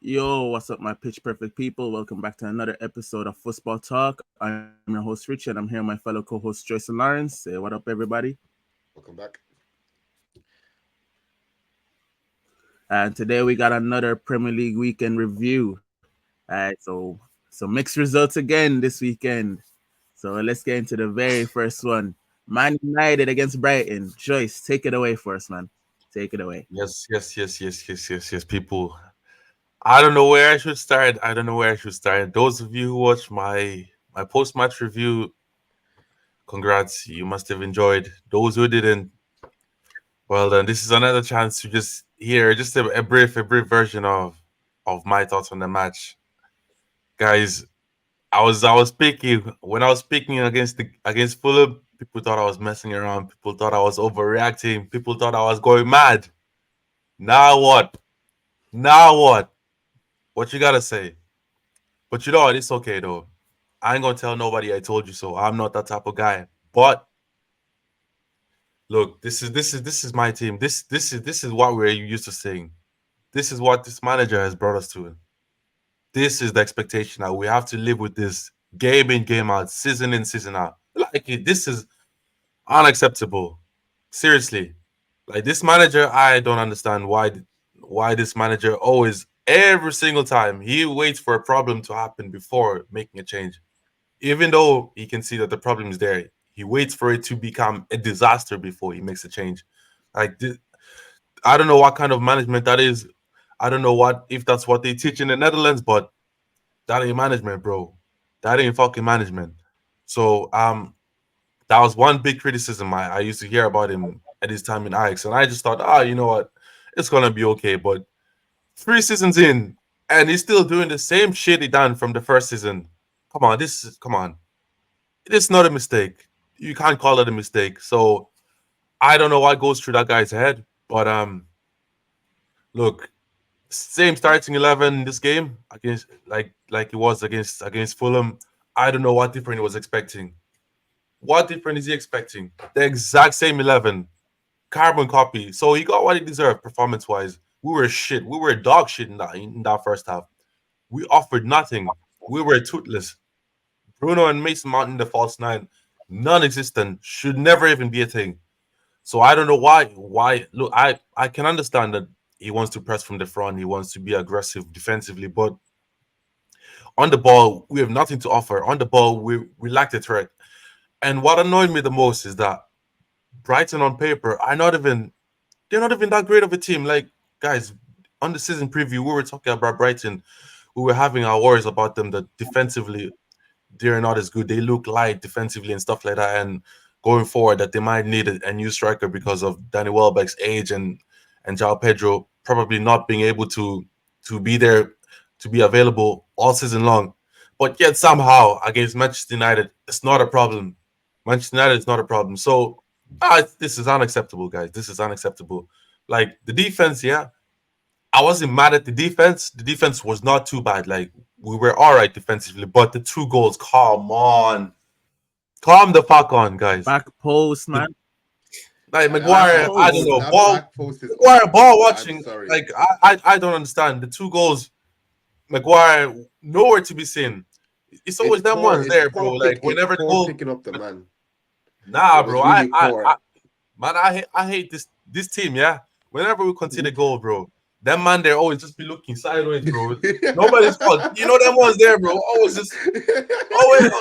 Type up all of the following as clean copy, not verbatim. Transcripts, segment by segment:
Yo, what's up, my pitch perfect people? Welcome back to another episode of Fussball Talk. I'm your host, Richard. I'm here with my fellow co host, Joyce and Lawrence. Say what up, everybody. Welcome back. And today we got another Premier League weekend review. All right, so mixed results again this weekend. So let's get into the very first one. Man United against Brighton. Joyce, take it away for us, man. Take it away. Yes. People, I don't know where I should start. Those of you who watched my post match review, congrats. You must have enjoyed. Those who didn't, well then, this is another chance to just hear just a brief version of my thoughts on the match, guys. I was speaking when I was speaking against Fulham. People thought I was messing around. People thought I was overreacting. People thought I was going mad. Now what? Now what? What you gotta say? But you know what? It's okay though. I ain't gonna tell nobody I told you so. I'm not that type of guy. But look, this is my team. This is what we're used to seeing. This is what this manager has brought us to. This is the expectation that we have to live with this game in, game out, season in, season out. This is unacceptable. Seriously. Like this manager, I don't understand why this manager always every single time he waits for a problem to happen before making a change. Even though he can see that the problem is there, he waits for it to become a disaster before he makes a change. Like I don't know what kind of management that is. I don't know what if that's what they teach in the Netherlands, but that ain't management, bro. That ain't fucking management. So that was one big criticism I used to hear about him at his time in Ajax, and I just thought, you know what, it's gonna be okay. But 3 seasons in, and he's still doing the same shit he done from the first season. Come on. It's not a mistake. You can't call it a mistake. So I don't know what goes through that guy's head, but look, same starting 11 in this game against like it was against Fulham. I don't know what different he was expecting. What different is he expecting? The exact same 11, carbon copy. So he got what he deserved performance wise. We were shit. We were dog shit in that first half. We offered nothing. We were toothless. Bruno and Mason Mount in the false nine, non-existent. Should never even be a thing. So I don't know why. Why? Look, I can understand that he wants to press from the front. He wants to be aggressive defensively, but on the ball, we have nothing to offer. On the ball, we lack the threat. And what annoyed me the most is that Brighton on paper are not even they're not even that great of a team. Like guys, on the season preview, we were talking about Brighton. We were having our worries about them that defensively they're not as good. They look light defensively and stuff like that. And going forward, that they might need a new striker because of Danny Welbeck's age and João Pedro probably not being able to be there to be available all season long. But yet somehow against Manchester United, it's not a problem. Manchester United is not a problem. So this is unacceptable, guys. This is unacceptable. Like the defense, yeah. I wasn't mad at the defense. The defense was not too bad. Like we were all right defensively, but the 2 goals, come on, calm the fuck on, guys. Back post, The, man. like Back Maguire, I don't post. know, That ball back post is Maguire ball unacceptable. I'm watching. sorry. Like I don't understand the 2 goals. Maguire nowhere to be seen. It's always them ones there, bro. Like It's whenever the poor goal, picking up the man. nah, It bro. was really I poor. man, I hate this team. Yeah, whenever we concede a goal, bro, that man there always just be looking sideways, bro. Nobody's fault. You know them ones there, bro. Always just always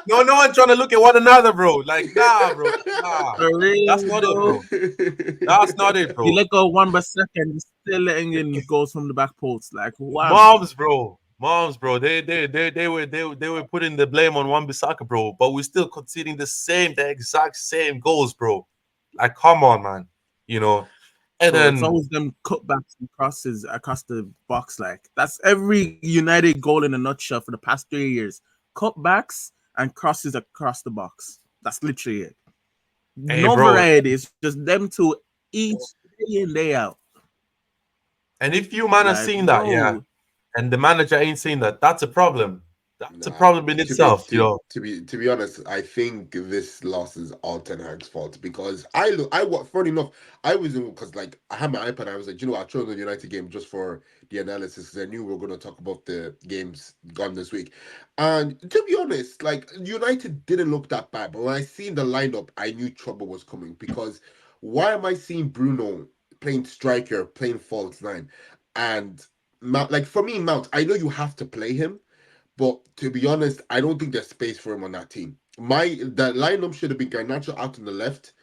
no one trying to look at one another, bro. Like nah, bro. Nah, For that's real, not it, bro. bro. That's not it, You bro. let go one per second, you're still letting in goals from the back post. Like, wham. Moms, bro. They were putting the blame on Wan Bissaka, bro. But we're still conceding the exact same goals, bro. Like, come on, man. You know. And Bro, it's then, always them cutbacks and crosses across the box. Like, that's every United goal in a nutshell for the past 3 years. Cutbacks and crosses across the box. That's literally it. hey, No bro. variety. It's just them two each day in, day out. And if you man are Like, seeing that, yeah, bro, and the manager ain't seeing that, that's a problem. That's a Nah, problem in to be itself, you to know. to be honest, I think this loss is all Ten Hag's fault because funny enough, I was in because like I had my iPad. I was like, you know, I chose the United game just for the analysis because I knew we were going to talk about the games gone this week. And to be honest, like United didn't look that bad, but when I seen the lineup, I knew trouble was coming because why am I seeing Bruno playing striker, playing false nine, and Mount, like for me, Mount, I know you have to play him. But to be honest, I don't think there's space for him on that team. The lineup should have been Garnacho out on the left,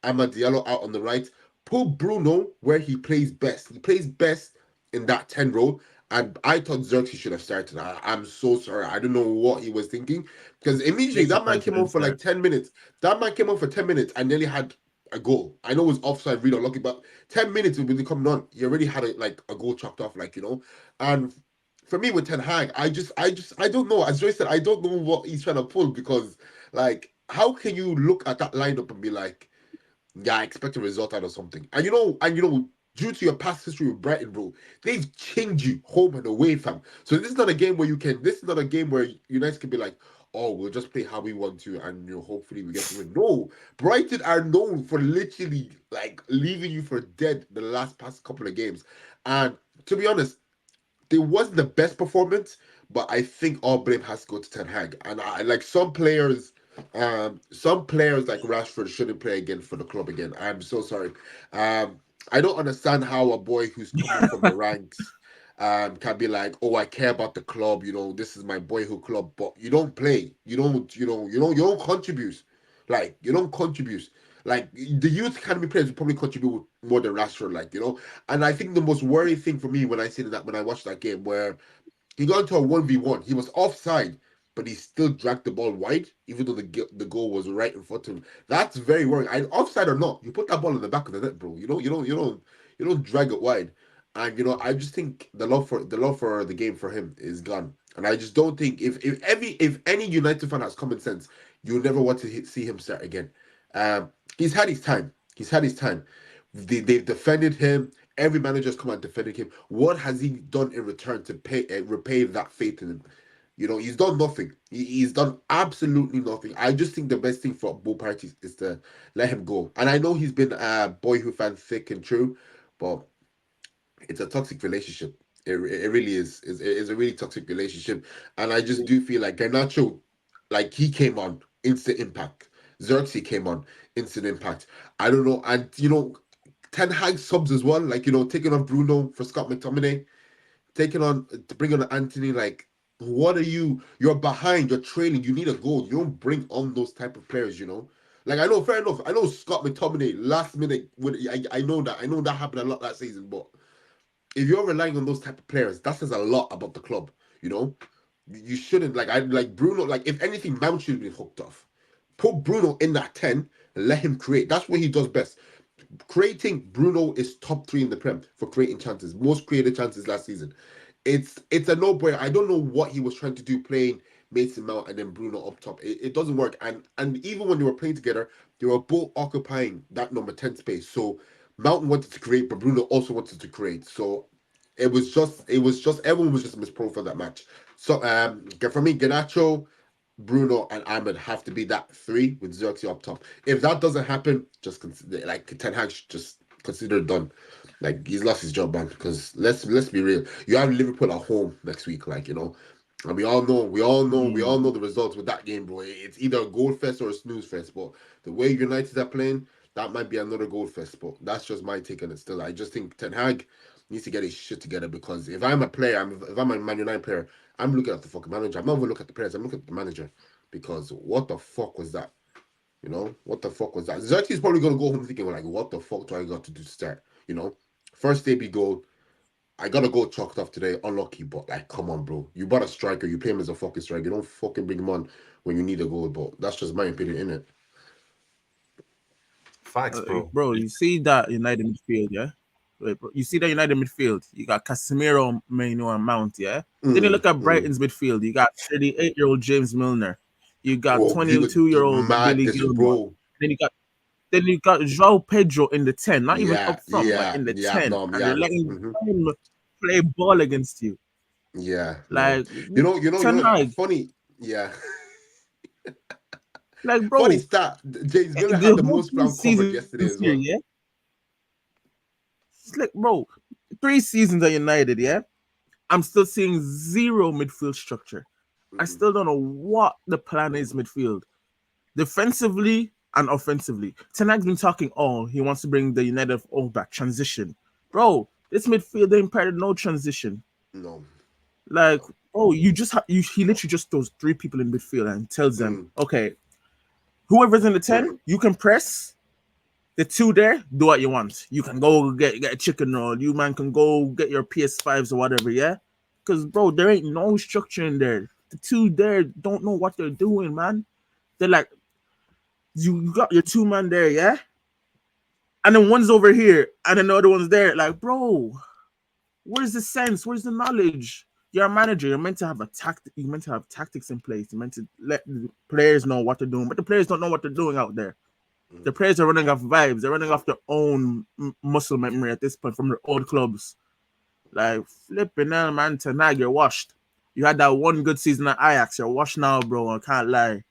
Amad Diallo out on the right. Put Bruno where he plays best. He plays best in that 10 role. And I thought Xerxes should have started. I'm so sorry. I don't know what he was thinking. Because immediately Big that man surprise he came on didn't for like start. 10 minutes. That man came on for 10 minutes and nearly had a goal. I know it was offside, really unlucky, but 10 minutes when he coming on, he already had a goal chopped off, like, you know. And for me with Ten Hag, I don't know. As Joy said, I don't know what he's trying to pull because, like, how can you look at that lineup and be like, yeah, I expect a result out of something. Due to your past history with Brighton, bro, they've changed you home and away, fam. So this is not a game where you can. This is not a game where United can be like, oh, we'll just play how we want to, and hopefully we get to win. No, Brighton are known for literally like leaving you for dead the last past couple of games, and to be honest, it wasn't the best performance, but I think all blame has to go to Ten Hag. And I like some players like Rashford shouldn't play again for the club again. I'm so sorry. I don't understand how a boy who's coming from the ranks can be like, oh, I care about the club, this is my boyhood club, but you don't play. You don't contribute. Like, you don't contribute. Like the youth academy players will probably contribute more than Rashford, and I think the most worrying thing for me when I see that when I watched that game where he got into a 1v1, he was offside, but he still dragged the ball wide, even though the goal was right in front of him. That's very worrying. Offside or not, you put that ball in the back of the net, bro. You don't drag it wide. And I just think the love for the game for him is gone. And I just don't think if any United fan has common sense, you'll never want to see him start again. He's had his time. He's had his time. They've defended him. Every manager's come and defended him. What has he done in return to repay that faith in him? He's done nothing. He's done absolutely nothing. I just think the best thing for both parties is to let him go. And I know he's been a boyhood fan thick and true, but it's a toxic relationship. It really is. It's a really toxic relationship. And I just do feel like Garnacho, like he came on instant impact. Xerxes came on instant impact. I don't know. And Ten Hag subs as well, like taking off Bruno for Scott McTominay, taking on to bring on Anthony. Like, what are you? You're behind. You're trailing. You need a goal. You don't bring on those type of players. Like I know, fair enough. I know Scott McTominay last minute. I know that. I know that happened a lot that season. But if you're relying on those type of players, that says a lot about the club. You know, you shouldn't like Bruno. Like if anything, Mount should have been hooked off. Put Bruno in that 10 and let him create. That's what he does best. Creating, Bruno is top three in the Prem for creating chances, most created chances last season. It's a no-brainer. I don't know what he was trying to do playing Mason Mount and then Bruno up top. It doesn't work. And even when they were playing together, they were both occupying that number 10 space. So Mount wanted to create, but Bruno also wanted to create. So it was just everyone was just misprofiled that match. So for me, Ganacho, Bruno and Ahmed have to be that three with Xerxes up top. If that doesn't happen, just consider like Ten Hag should just consider it done. Like he's lost his job, man. Because let's be real. You have Liverpool at home next week, and we all know the results with that game, bro. It's either a goal fest or a snooze fest. But the way United are playing, that might be another goal fest. But that's just my take on it. Still, I just think Ten Hag needs to get his shit together because if I'm a player, if I'm a Man United player, I'm looking at the fucking manager. I'm not even looking at the players. I'm looking at the manager because what the fuck was that? What the fuck was that? Xerxes is probably gonna go home thinking like, what the fuck do I got to do to start? First debut goal. I got to go chalked off today. Unlucky, but like, come on, bro. You bought a striker. You play him as a fucking striker. You don't fucking bring him on when you need a goal. But that's just my opinion, innit? Facts, bro. Bro, you see that United midfield, yeah? Wait, bro, you see that United midfield? You got Casemiro, Maino, and Mount, yeah? Then you Mm, look at mm. Brighton's midfield. You got 38-year-old James Milner. You got Bro, you got 22-year-old Billy madness, Gilmore. bro. Then you got Joao Pedro in the 10, not even Yeah, up front, but yeah, in the yeah, 10, no, and yeah, you're no. letting Mm-hmm. him play ball against you. Yeah, no. Like You Ten know, Hag, funny. Yeah, like funny bro, stat. Jay's gonna the have the whole most three ground covered seasons yesterday here, as yeah. well. It's like bro, 3 seasons at United, yeah. I'm still seeing zero midfield structure. I Mm-mm. still don't know what the plan is midfield, defensively and offensively. Ten Hag's been talking. Oh, he wants to bring the United all back transition, bro. This midfield they imparted no transition. No. Like, No. oh, you just he literally just throws 3 people in midfield and tells them, Mm. okay, whoever's in the 10, you can press. The two there, do what you want. You can go get a chicken roll. You man can go get your PS5s or whatever, yeah? Because bro, there ain't no structure in there. The two there don't know what they're doing, man. They're like, you got your two man there, yeah? And then one's over here, and then the other one's there. Like, bro, where's the sense? Where's the knowledge? You're a manager. You're meant to have a tactic. You're meant to have tactics in place. You're meant to let the players know what they're doing, but the players don't know what they're doing out there. The Mm. players are running off vibes. They're running off their own muscle memory at this point from their old clubs. Like flipping hell, man. Tonight you're washed. You had that one good season at Ajax. You're washed now, bro. I can't lie.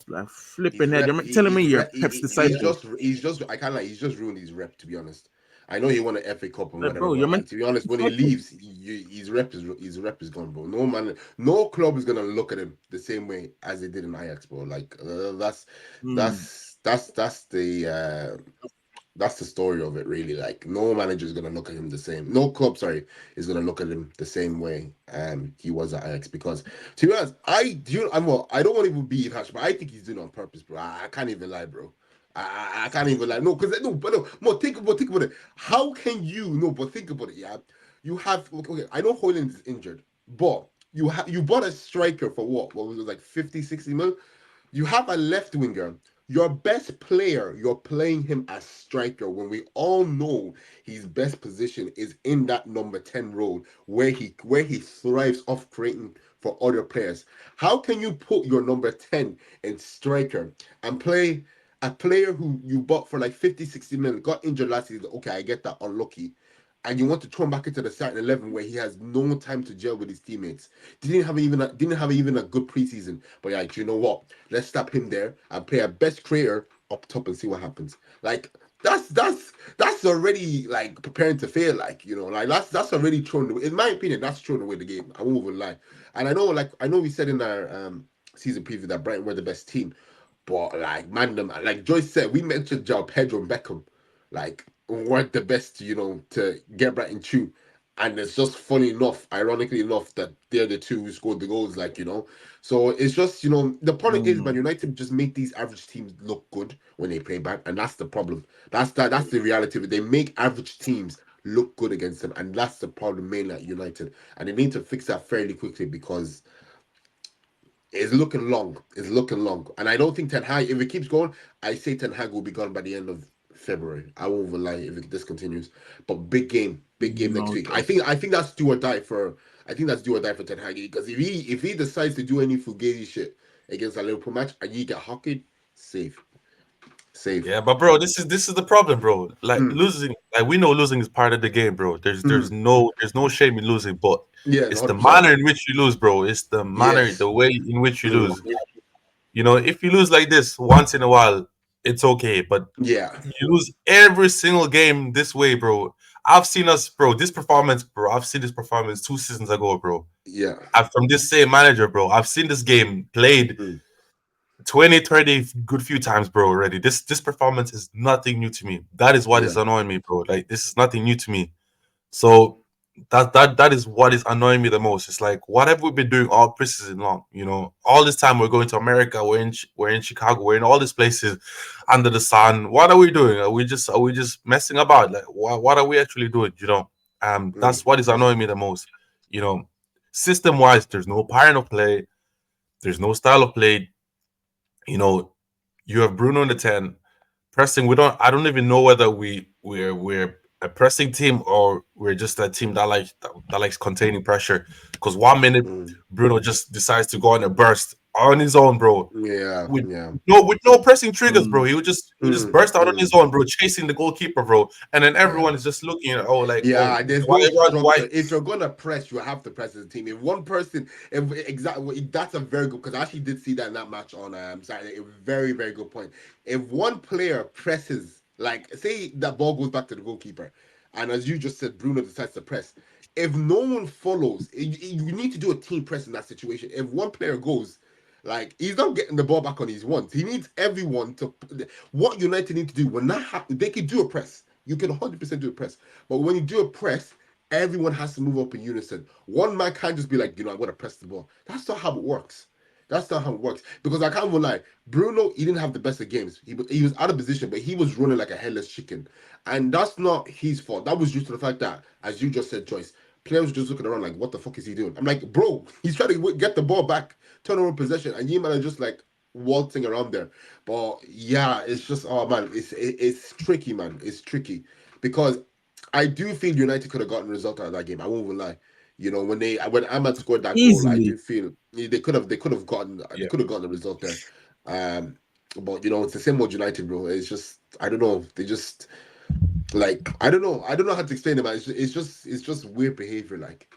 Like flipping head. You're telling me you're Pep's disciple. He's just I can't like he's just ruined his rep, to be honest. I know he won an FA Cup and Like, whatever, bro, you're but meant to be honest, to when he disciple. leaves, his rep is gone, bro. No man, no club is gonna look at him the same way as they did in Ajax, bro. Like Hmm. that's the story of it, really. Like no manager is gonna look at him the same. No club, sorry, is gonna look at him the same way he was at Ajax. Because to be honest, I don't want to even be harsh, but I think he's doing it on purpose, bro. I can't even lie, bro. I can't even lie. No, because no, but no, more think about it. How can you no? But think about it, yeah. You have okay. I know Hoyland is injured, but you bought a striker for what? What was it like 50, 60 mil? You have a left winger. Your best player, you're playing him as striker when we all know his best position is in that number 10 role where he thrives off creating for other players. How can you put your number 10 in striker and play a player who you bought for like 50, 60 million, got injured last season? Okay, I get that, unlucky. And you want to turn back into the starting 11 where he has no time to gel with his teammates. Didn't have even a good preseason. But yeah, do you know what? Let's stop him there and play our best creator up top and see what happens. Like that's already like preparing to fail. Like like that's already thrown. In my opinion, that's thrown away the game. I won't even lie. And I know we said in our season preview that Brighton were the best team, but like man, them like Joyce said, we mentioned João Pedro and Beckham, like weren't the best, to get Brighton through. And it's just funny enough, ironically enough, that they're the two who scored the goals, So it's just, the problem is, Man Hmm. United just make these average teams look good when they play back, and that's the problem. That's the reality of it. They make average teams look good against them, and that's the problem mainly at United. And they need to fix that fairly quickly because it's looking long. It's looking long. And I don't think Ten Hag, if it keeps going, I say Ten Hag will be gone by the end of February. I won't even lie if this continues. But big game next No week. I trust. think I think that's do or die for I think that's do or die for Ten Hag. Because if he decides to do any fugazi shit against a Liverpool match and you get hockeyed, safe. Safe. Yeah, but bro, this is the problem, bro. Like Mm, losing, like we know losing is part of the game, bro. There's mm. there's no there's no shame in losing, but Yeah, it's the 100%. manner in which you lose, bro. It's the manner, Yes. the way in which you Mm. lose. If you lose like this once in a while, it's okay. But Yeah. you lose every single game this way, bro. I've seen us, bro. This performance, bro. I've seen this performance 2 seasons ago, bro. Yeah. From this same manager, bro. I've seen this game played Mm. 20, 30 good few times, bro, already. This performance is nothing new to me. That is what is Yeah. annoying me, bro. Like this is nothing new to me. So that is what is annoying me the most. It's like what have we been doing all preseason long? All this time we're going to America, we're in Chicago, we're in all these places under the sun. What are we doing? Are we just messing about? Like what are we actually doing? Mm. That's what is annoying me the most. You know, system wise, there's no pattern of play, there's no style of play. You know, you have Bruno in the 10 pressing. I don't even know whether we're a pressing team or we're just a team that likes containing pressure. Because 1 minute Mm. Bruno just decides to go on a burst on his own, bro. Yeah, With yeah. no pressing triggers, bro. Mm. He would just Mm, burst out on his mm, own, bro, chasing the goalkeeper, bro. And then yeah. everyone is just looking at, oh, like, oh, Yeah, there's why no run? Why? structure. If you're gonna press, you have to press as a team. If one person, if exactly, that's a very good because I actually did see that in that match on Saturday. A very very good point. If one player presses, like say that ball goes back to the goalkeeper, and as you just said, Bruno decides to press. If no one follows, you need to do a team press in that situation. If one player goes, like he's not getting the ball back on his ones. He needs everyone to. What United need to do when that happens, they can do a press. You can 100% do a press, but when you do a press, everyone has to move up in unison. One man can't just be like, I want to press the ball. That's not how it works. That's not how it works. Because I can't even lie, Bruno, he didn't have the best of games. He was out of position, but he was running like a headless chicken. And that's not his fault. That was due to the fact that, as you just said, Joyce, players were just looking around like, what the fuck is he doing? I'm like, bro, he's trying to get the ball back, turn over possession, and you man are just like waltzing around there. But yeah, it's just oh man, it's tricky, man. It's tricky because I do feel United could have gotten a result out of that game. I won't even lie. When Ahmad scored that goal, I Easily. do feel they could have gotten a result there. Um, but it's the same old United, bro. It's just I don't know. They just like I don't know how to explain it, man. It's just weird behavior, like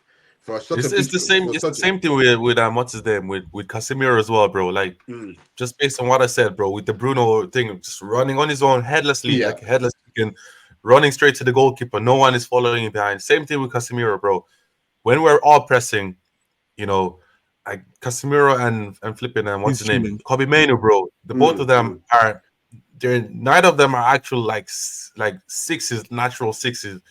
for such a It's big the same. for It's the such a same thing with what's his name with Casemiro as well, bro. Like mm, just based on what I said, bro, with the Bruno thing, just running on his own headlessly, yeah like headless chicken, running straight to the goalkeeper. No one is following him behind. Same thing with Casemiro, bro. When we're all pressing, you know, like Casemiro and flipping and what's He's his name, chilling. Kobe Manu, bro. The both of them mm, are. They're neither of them are actual like sixes, natural sixes.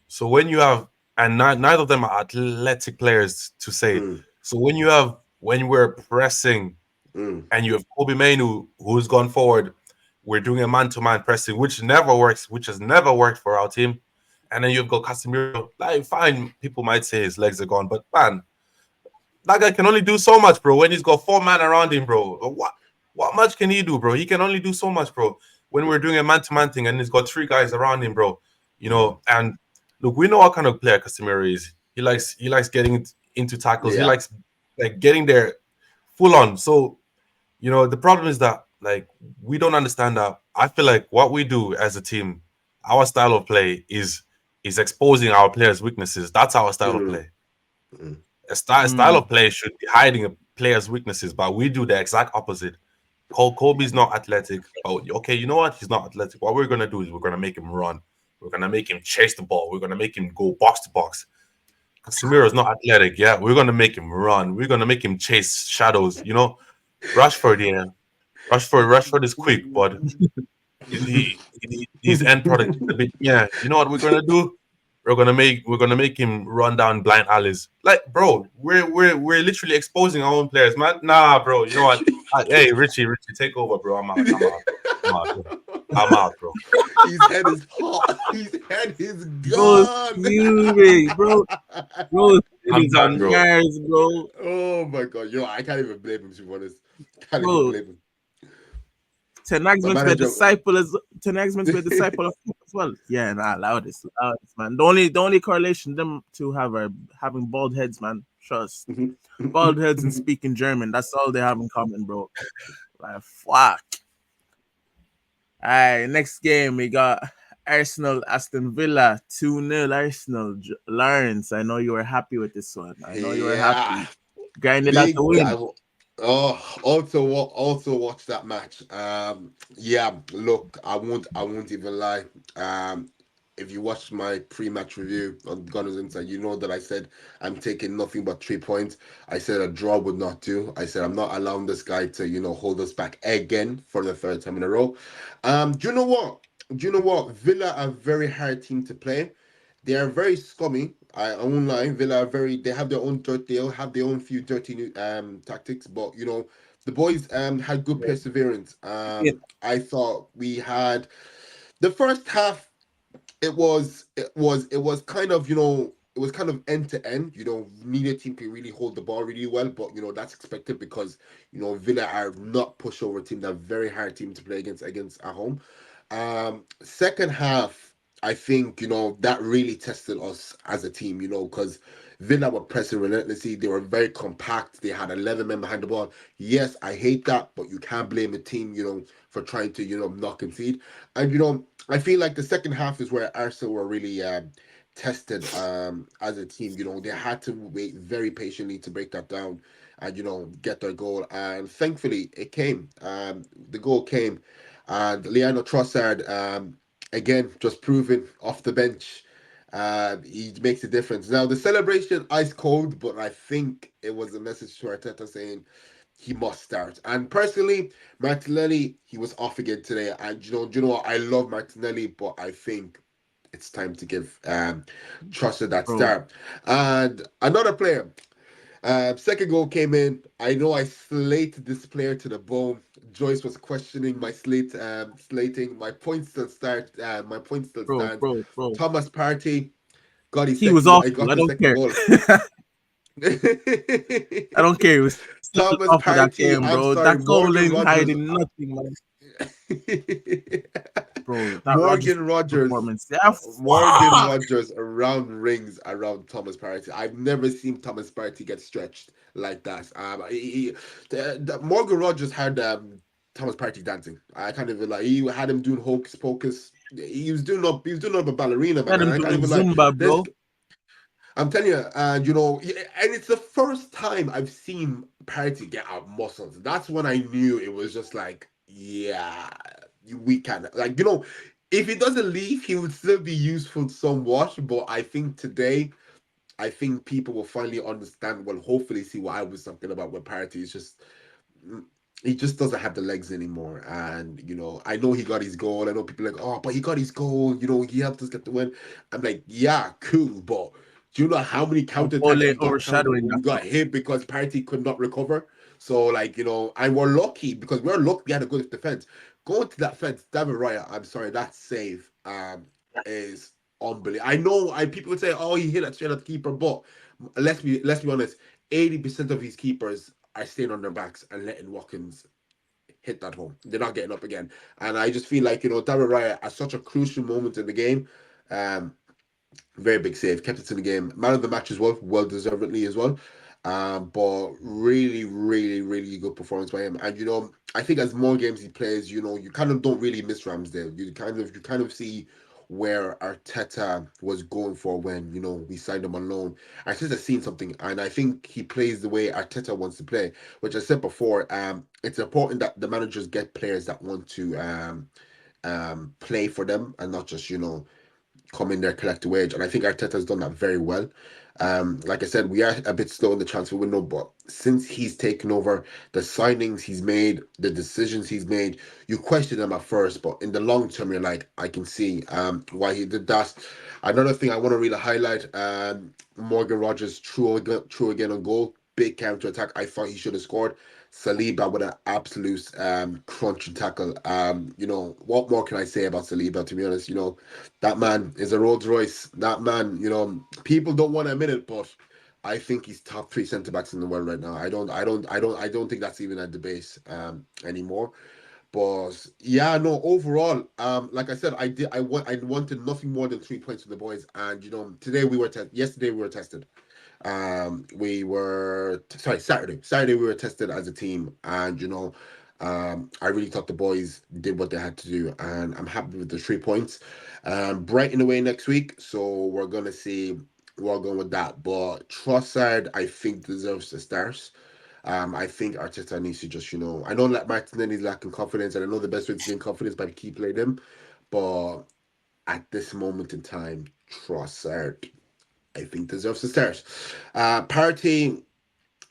So when you have and neither of them are athletic players to say. mm, So when we're pressing mm, and you have Kobe Mainu who's gone forward, we're doing a man-to-man pressing, which never works, which has never worked for our team. And then you've got Casemiro. Like, fine, people might say his legs are gone, but man, that guy can only do so much, bro. When he's got four men around him, bro, what much can he do, bro? He can only do so much, bro. When we're doing a man-to-man thing and he's got three guys around him, bro, mm. and look, we know what kind of player Casemiro is. He likes getting into tackles. He Yeah. likes like getting there full on. So the problem is that like we don't understand that. I feel like what we do as a team, our style of play is exposing our players' weaknesses. That's our style of Mm, play. mm. A style Mm. of play should be hiding a player's weaknesses, but we do the exact opposite. Kobe's not athletic. Oh, okay, you know what? He's not athletic. What we're gonna do is we're gonna make him run. We're gonna make him chase the ball. We're gonna make him go box to box. Casemiro is not athletic. Yeah, we're gonna make him run. We're gonna make him chase shadows. Rashford, yeah, Rashford is quick, but his end product is a bit. Yeah, you know what we're gonna do? We're gonna make him run down blind alleys. Like, bro, we're literally exposing our own players, man. Nah, bro. You know what? Hey, Richie, take over, bro. I'm out. I'm out. I'm out, bro. I'm out, bro. His head is hot. His head is Bro, gone. fuming, bro. Bro, it I'm is done, on bro. Mars, bro. Oh my god, I can't even blame him to be honest. Can't even Bro, blame him. Tenag's My meant to be a manager. disciple as Tenag's meant to be a disciple of him as well. Yeah, nah, loudest, man. The only correlation them two have are having bald heads, man. Trust. Bald heads and speaking German. That's all they have in common, bro. Like fuck. Alright, next game we got Arsenal Aston Villa 2-0 Arsenal. Lawrence, I know you were happy with this one. I know you were Yeah, happy. Grinded out the big win. guy. Oh, also watch that match. Yeah, look, I won't even lie. If you watch my pre-match review on Gunners Insight, you know that I said I'm taking nothing but 3 points. I said a draw would not do. I said I'm not allowing this guy to, hold us back again for the third time in a row. Do you know what? Villa are a very hard team to play. They are very scummy. I won't lie. Villa are very. They have their own dirt. They'll have their own few dirty tactics. But the boys had good Yeah. perseverance. Yeah. I thought we had the first half. It was kind of it was kind of end to end. Neither team can really hold the ball really well, but that's expected because Villa are not pushover team. They're a very hard team to play against at home. Second half. I think, that really tested us as a team, because Villa were pressing relentlessly. They were very compact. They had 11 men behind the ball. Yes, I hate that, but you can't blame a team, for trying to, not concede. And, I feel like the second half is where Arsenal were really tested as a team. They had to wait very patiently to break that down and, get their goal. And thankfully, it came. The goal came. And Leandro Trossard, again, just proving off the bench. He makes a difference. Now, the celebration, ice cold, but I think it was a message to Arteta saying he must start. And personally, Martinelli, he was off again today. And do you know what? I love Martinelli, but I think it's time to give Trossard that bro. start. And another player, second goal came in. I know I slated this player to the bone. Joyce was questioning my slating. My points still start. My point still stands. Bro. Thomas Partey got his He was second goal. I awful. got I the don't second care. goal. I don't care. He was still awful Thomas that game, Partey. bro. I'm That sorry, goal ain't Morgan hiding Rogers. nothing, man. Bro, that Rogers Morgan Rogers. performance. Yeah, Morgan fuck. Rogers around rings around Thomas Partey. I've never seen Thomas Partey get stretched like that. Morgan Rogers had Thomas Partey dancing. I can't even like he had him doing hocus pocus. He was doing up a ballerina, man. Had And him I can't doing even like Zumba, this. bro. I'm telling you, and it's the first time I've seen Party get out muscles. That's when I knew it was just like, yeah, we can. Like, if he doesn't leave, he would still be useful somewhat. But I think today, I think people will finally understand, well, hopefully see what I was talking about with Party. It's just, mm, he just doesn't have the legs anymore. And, I know he got his goal. I know people are like, oh, but he got his goal. He helped us get the win. I'm like, yeah, cool. But do you know how many That goal counterattacks ain't overshadowing we that, got man. hit because Party could not recover? So, like, and we're lucky because we're lucky we had a good defense. Going to that fence, David Raya, I'm sorry, that save is unbelievable. I know people would say, oh, he hit that straight at the keeper, but let's be honest, 80% of his keepers are staying on their backs and letting Watkins hit that home. They're not getting up again. And I just feel like, David Raya at such a crucial moment in the game, um, very big save, kept it in the game. Man of the match as well deservedly as well. But really, really, really good performance by him. And I think as more games he plays, you kind of don't really miss Ramsdale. You kind of see where Arteta was going for when we signed him on loan. Arteta's seen something, and I think he plays the way Arteta wants to play. Which I said before, it's important that the managers get players that want to play for them and not just come in there, collect a wage. And I think Arteta's done that very well. Like I said, we are a bit slow in the transfer window, but since he's taken over, the signings he's made, the decisions he's made, you question them at first, but in the long term, you're like, I can see why he did that. Another thing I want to really highlight, Morgan Rogers threw again on goal. Big counter attack. I thought he should have scored. Saliba with an absolute crunching tackle. What more can I say about Saliba? To be honest, that man is a Rolls Royce. That man, people don't want to admit it, but I think he's top three centre backs in the world right now. I don't think that's even a debate anymore. But yeah, no, overall, like I said, I wanted nothing more than 3 points for the boys, and today yesterday we were tested. We were sorry, Saturday we were tested as a team, and I really thought the boys did what they had to do, and I'm happy with the 3 points. Brighton away next week, so we're gonna see we're going with that. But Trossard, I think deserves the stars. I think Arteta needs to just, I know that Martinelli's lacking confidence, and I know the best way to gain confidence by keep playing him, but at this moment in time, Trossard, I think deserves to start. Partey,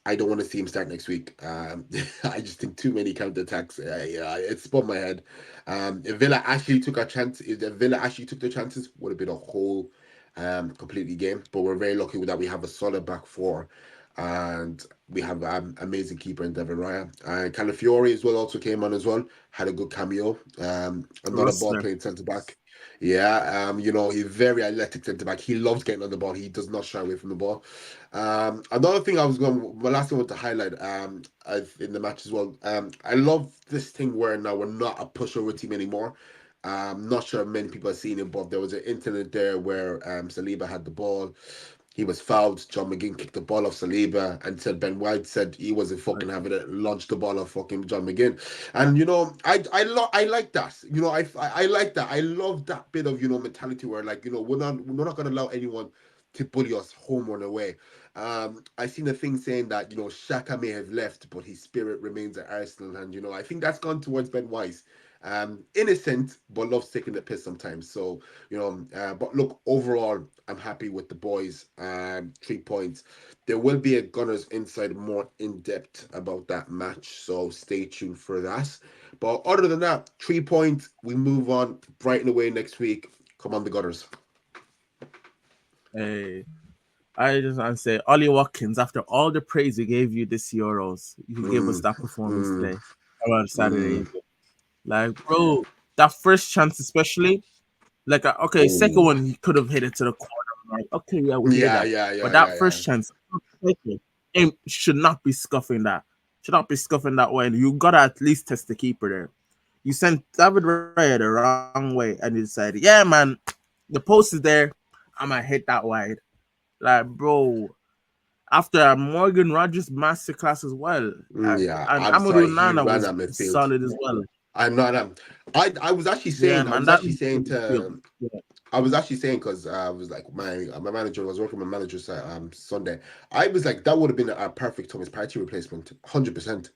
I don't want to see him start next week. I just think too many counter attacks. It spun my head. If Villa actually took a chance, if the Villa actually took the chances, would have been a whole completely game. But we're very lucky with that we have a solid back four, and we have amazing keeper in Devin Raya. And Calafiori as well also came on as well. Had a good cameo. Another ball Rustler. playing centre back. Yeah, he's very athletic centre back. He loves getting on the ball. He does not shy away from the ball. Another thing my last thing I want to highlight in the match as well. I love this thing where now we're not a pushover team anymore. Not sure many people have seen it, but there was an incident there where Saliba had the ball. He was fouled. John McGinn kicked the ball off Saliba and said Ben White said he wasn't fucking having it. Launched the ball off fucking John McGinn, and I like that. I like that. I love that bit of mentality where like we're not gonna allow anyone to bully us home or away. I seen a thing saying that Shaka may have left, but his spirit remains at Arsenal, and I think that's gone towards Ben White. Innocent, but loves taking the piss sometimes. So but look, overall, I'm happy with the boys. 3 points. There will be a Gunners Inside more in depth about that match, so stay tuned for that. But other than that, 3 points. We move on. Brighton away next week. Come on, the Gunners. Hey, I just want to say, Ollie Watkins, after all the praise we gave you this Euros, you gave us Mm, that performance mm, today about Saturday mm. evening. Like, bro, that first chance, especially, like, okay, second Oh, one, he could have hit it to the corner. Like, okay, yeah, we hear yeah, that. yeah, But yeah, that yeah, yeah. first chance, aim should not be scuffing that. Should not be scuffing that way. You got to at least test the keeper there. You sent David Raya the wrong way, and you decided, yeah, man, the post is there. I'm going to hit that wide. Like, bro, after a Morgan Rogers masterclass as well. Yeah, And I'm sorry. Amadou He Nana ran was at midfield. solid as well. I'm not. I was actually Yeah, saying. I man, was that actually saying to. yeah. I was actually saying because I was like my manager was working with my manager Sunday. I was like that would have been a perfect Thomas Partey replacement, 100%.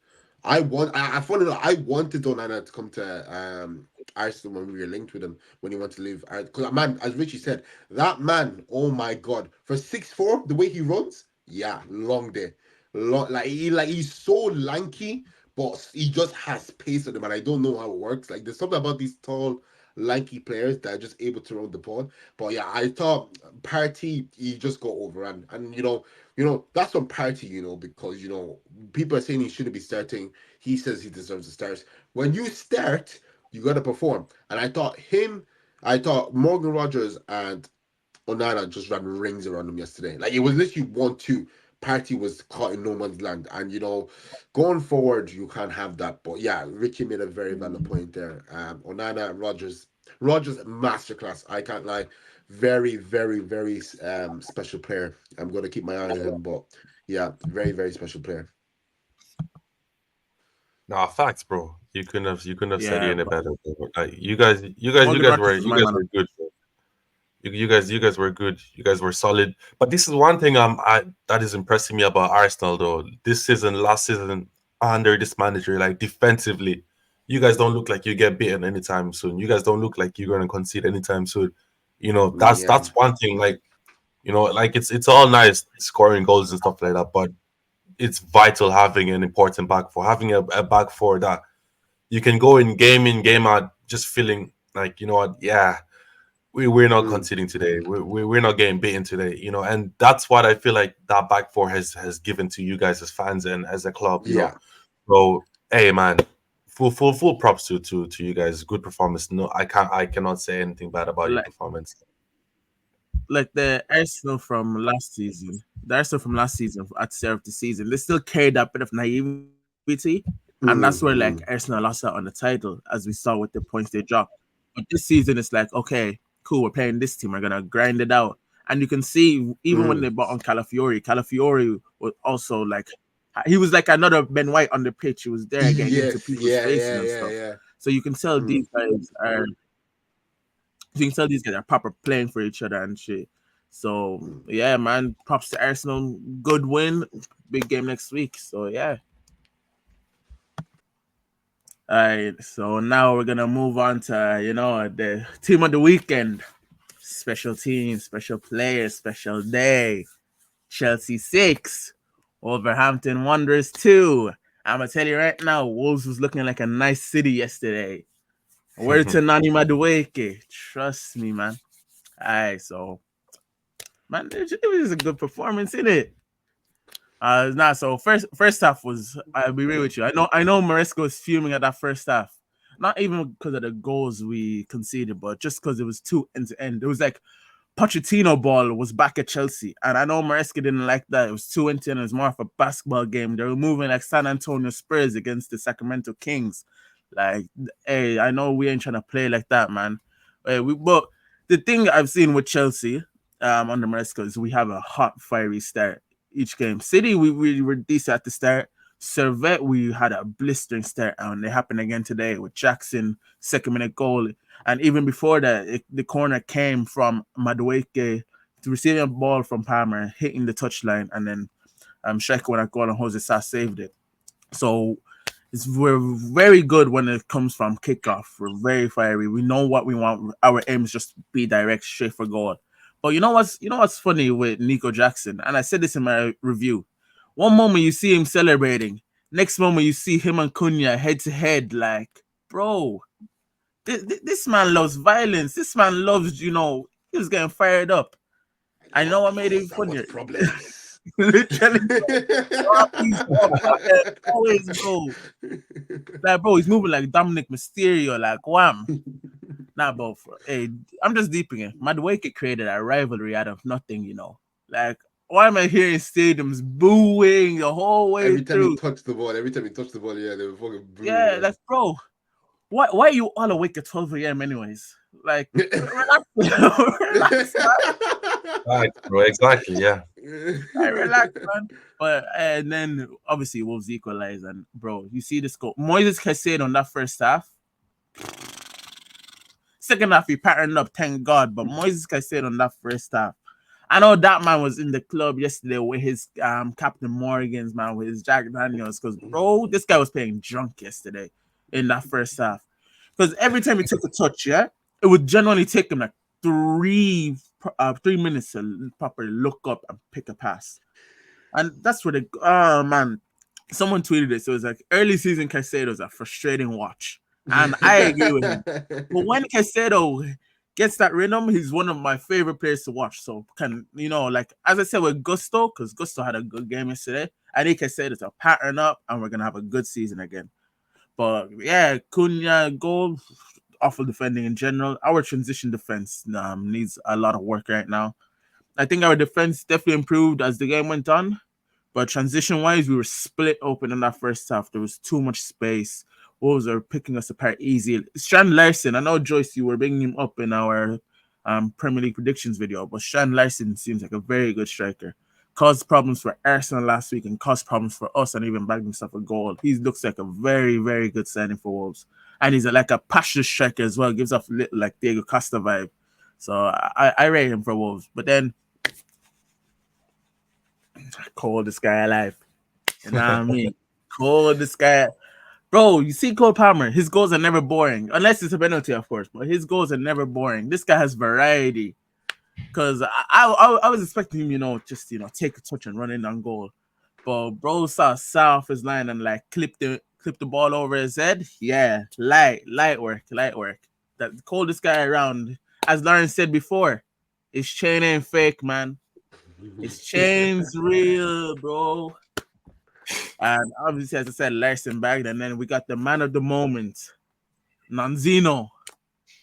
I found it. I wanted Onana to come to Arsenal when we were linked with him when he wanted to leave. Because man, as Richie said, that man, oh my god, for 6'4", the way he runs, yeah, long day, long he's so lanky, but he just has pace on him, and I don't know how it works. Like there's something about these tall lanky players that are just able to run the ball. But yeah, I thought Party he just got overrun, and that's on Party, because people are saying he shouldn't be starting. He says he deserves to start. When you start, you got to perform. And I thought Morgan Rogers and Onana just ran rings around him yesterday. Like it was literally 1-2. Party was caught in no man's land, and going forward, you can't have that. But yeah, Richie made a very valid point there. Onana, Rogers masterclass. I can't lie, very, very, very special player. I'm gonna keep my eye on him, but yeah, very, very special player. Nah, facts, bro. You couldn't have said it Yeah, any but better, bro. Like you guys, you guys, you Morgan guys Rogers were is you my guys man. were good. Bro. You guys were good. You guys were solid. But this is one thing that is impressing me about Arsenal though. This season, last season, under this manager, like defensively, you guys don't look like you get beaten anytime soon. You guys don't look like you're gonna concede anytime soon. That's Yeah. that's one thing. Like like it's all nice scoring goals and stuff like that, but it's vital having an important back four, having a back four that you can go in, game out, just feeling like what, yeah, we're not Mm, conceding today. We're not getting beaten today. And that's what I feel like that back four has given to you guys as fans and as a club. yeah. So hey, man, full props to you guys. Good performance. No, I cannot say anything bad about your Like performance. like the Arsenal from last season. The Arsenal from last season at the start of the season, they still carried that bit of naivety. And that's where like Mm, Arsenal mm. lost out on the title, as we saw with the points they dropped. But this season it's like, okay, cool, we're playing this team, we're gonna grind it out. And you can see even when Mm. they bought on Calafiori was also like he was like another Ben White on the pitch. He was there getting into Yes, people's yeah, faces yeah, and yeah, stuff. yeah. So you can tell Mm. these guys are you can tell these guys are proper playing for each other and shit. So Mm. yeah, man, props to Arsenal. Good win, big game next week. So yeah. All right. So now we're gonna move on to the team of the weekend. Special team, special player, special day. Chelsea 6, Wolverhampton Wanderers 2. I'm gonna tell you right now, Wolves was looking like a nice city yesterday. Word to Nani Madueke. Trust me, man. All right, so man, it was a good performance, in it. Nah. So first half was. I'll be real with you. I know Maresco was fuming at that first half. Not even because of the goals we conceded, but just because it was too end to end. It was like Pochettino ball was back at Chelsea, and I know Maresca didn't like that. It was too end to end. It was more of a basketball game. They were moving like San Antonio Spurs against the Sacramento Kings. Like, hey, I know we ain't trying to play like that, man. But the thing I've seen with Chelsea, under Maresca is we have a hot, fiery start each game. City, we were decent at the start. Servette, we had a blistering start, and it happened again today with Jackson, 2nd minute goal. And even before that, the corner came from Madueke to receiving a ball from Palmer, hitting the touchline, and then Striker went at goal and Jose Sa saved it. So we're very good when it comes from kickoff. We're very fiery. We know what we want. Our aim is just be direct, straight for goal. But you know what's funny with Nico Jackson, and I said this in my review. One moment you see him celebrating, next moment you see him and Cunha head to head. Like, bro, this man loves violence. This man loves, he was getting fired up. I know what made it I want funnier. problems. Literally, he's up, always, bro. Like, bro, he's moving like Dominic Mysterio, like wham. Nah, bro. Hey, I'm just deeping it. Madueke created a rivalry out of nothing. Like, why am I hearing stadiums booing the whole way Every time he through? touched the ball, yeah, they were fucking booing. Yeah, like, bro, why are you all awake at 12 a.m. anyways? Like, relax, relax, Right, bro. Exactly. Yeah. man. Relax, man. But and then obviously Wolves equalize, and bro, you see this goal. Moises Caicedo on that first half. Second half, he patterned up, thank God. But Moises Caicedo on that first half. I know that man was in the club yesterday with his Captain Morgan's, man, with his Jack Daniels. Because, bro, this guy was playing drunk yesterday in that first half. Because every time he took a touch, yeah, it would generally take him like 3 minutes to properly look up and pick a pass. And that's where man, someone tweeted it. So it was like early season Caicedo is a frustrating watch. And I agree with him. But when Caicedo gets that rhythm, he's one of my favorite players to watch. So like as I said with Gusto, because Gusto had a good game yesterday, I think Caicedo to pattern up and we're gonna have a good season again. But yeah, Cunha goal, awful defending in general. Our transition defense needs a lot of work right now. I think our defense definitely improved as the game went on. But transition wise, we were split open in that first half. There was too much space. Wolves are picking us apart easy. Strand Larson, I know Joyce, you were bringing him up in our Premier League predictions video, but Strand Larson seems like a very good striker. Caused problems for Arsenal last week and caused problems for us and even bagged himself a goal. He looks like a very, very good signing for Wolves. And he's like a passionate striker as well. Gives off a little like Diego Costa vibe. So I rate him for Wolves. But then coldest guy alive. You know what I mean? Coldest guy. Bro, you see Cole Palmer, his goals are never boring. Unless it's a penalty, of course, but his goals are never boring. This guy has variety. Because I was expecting him, just, take a touch and run in on goal. But bro saw off his line and like clip the ball over his head. Yeah, light work. That the coldest guy around. As Lauren said before, his chain ain't fake, man. His chain's real, bro. And obviously, as I said, Larson bagged, and then we got the man of the moment, Nanzino,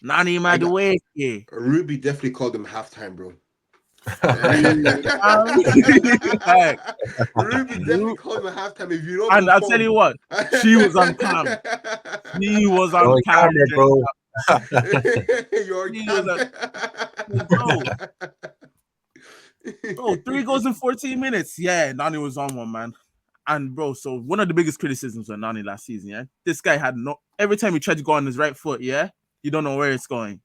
Nani I got Madueke. Ruby definitely called him halftime, bro. Like, Ruby definitely called him halftime. If you don't and I'll tell perform, you what, she was on cam. He was on On cam. camera, bro. you're He was on, bro, 3 goals in 14 minutes. Yeah, Nani was on one, man. And bro, so one of the biggest criticisms of Nani last season, yeah, this guy had every time he tried to go on his right foot, yeah, you don't know where it's going.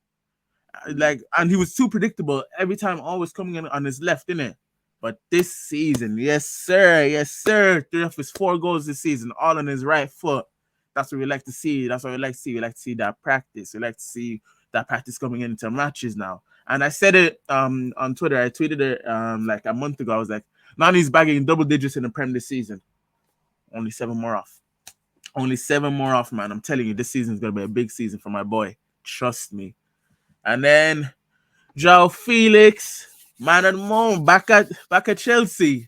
Like, and he was too predictable every time, always coming in on his left, innit? But this season, yes, sir. 3 of his 4 goals this season, all on his right foot. That's what we like to see. That's what we like to see. We like to see that practice. We like to see that practice coming into matches now. And I said it on Twitter. I tweeted it like a month ago. I was like, Nani's bagging double digits in the Prem this season. Only 7 more off. Only 7 more off, man. I'm telling you, this season is gonna be a big season for my boy. Trust me. And then João Felix, man of the moment, back at Chelsea.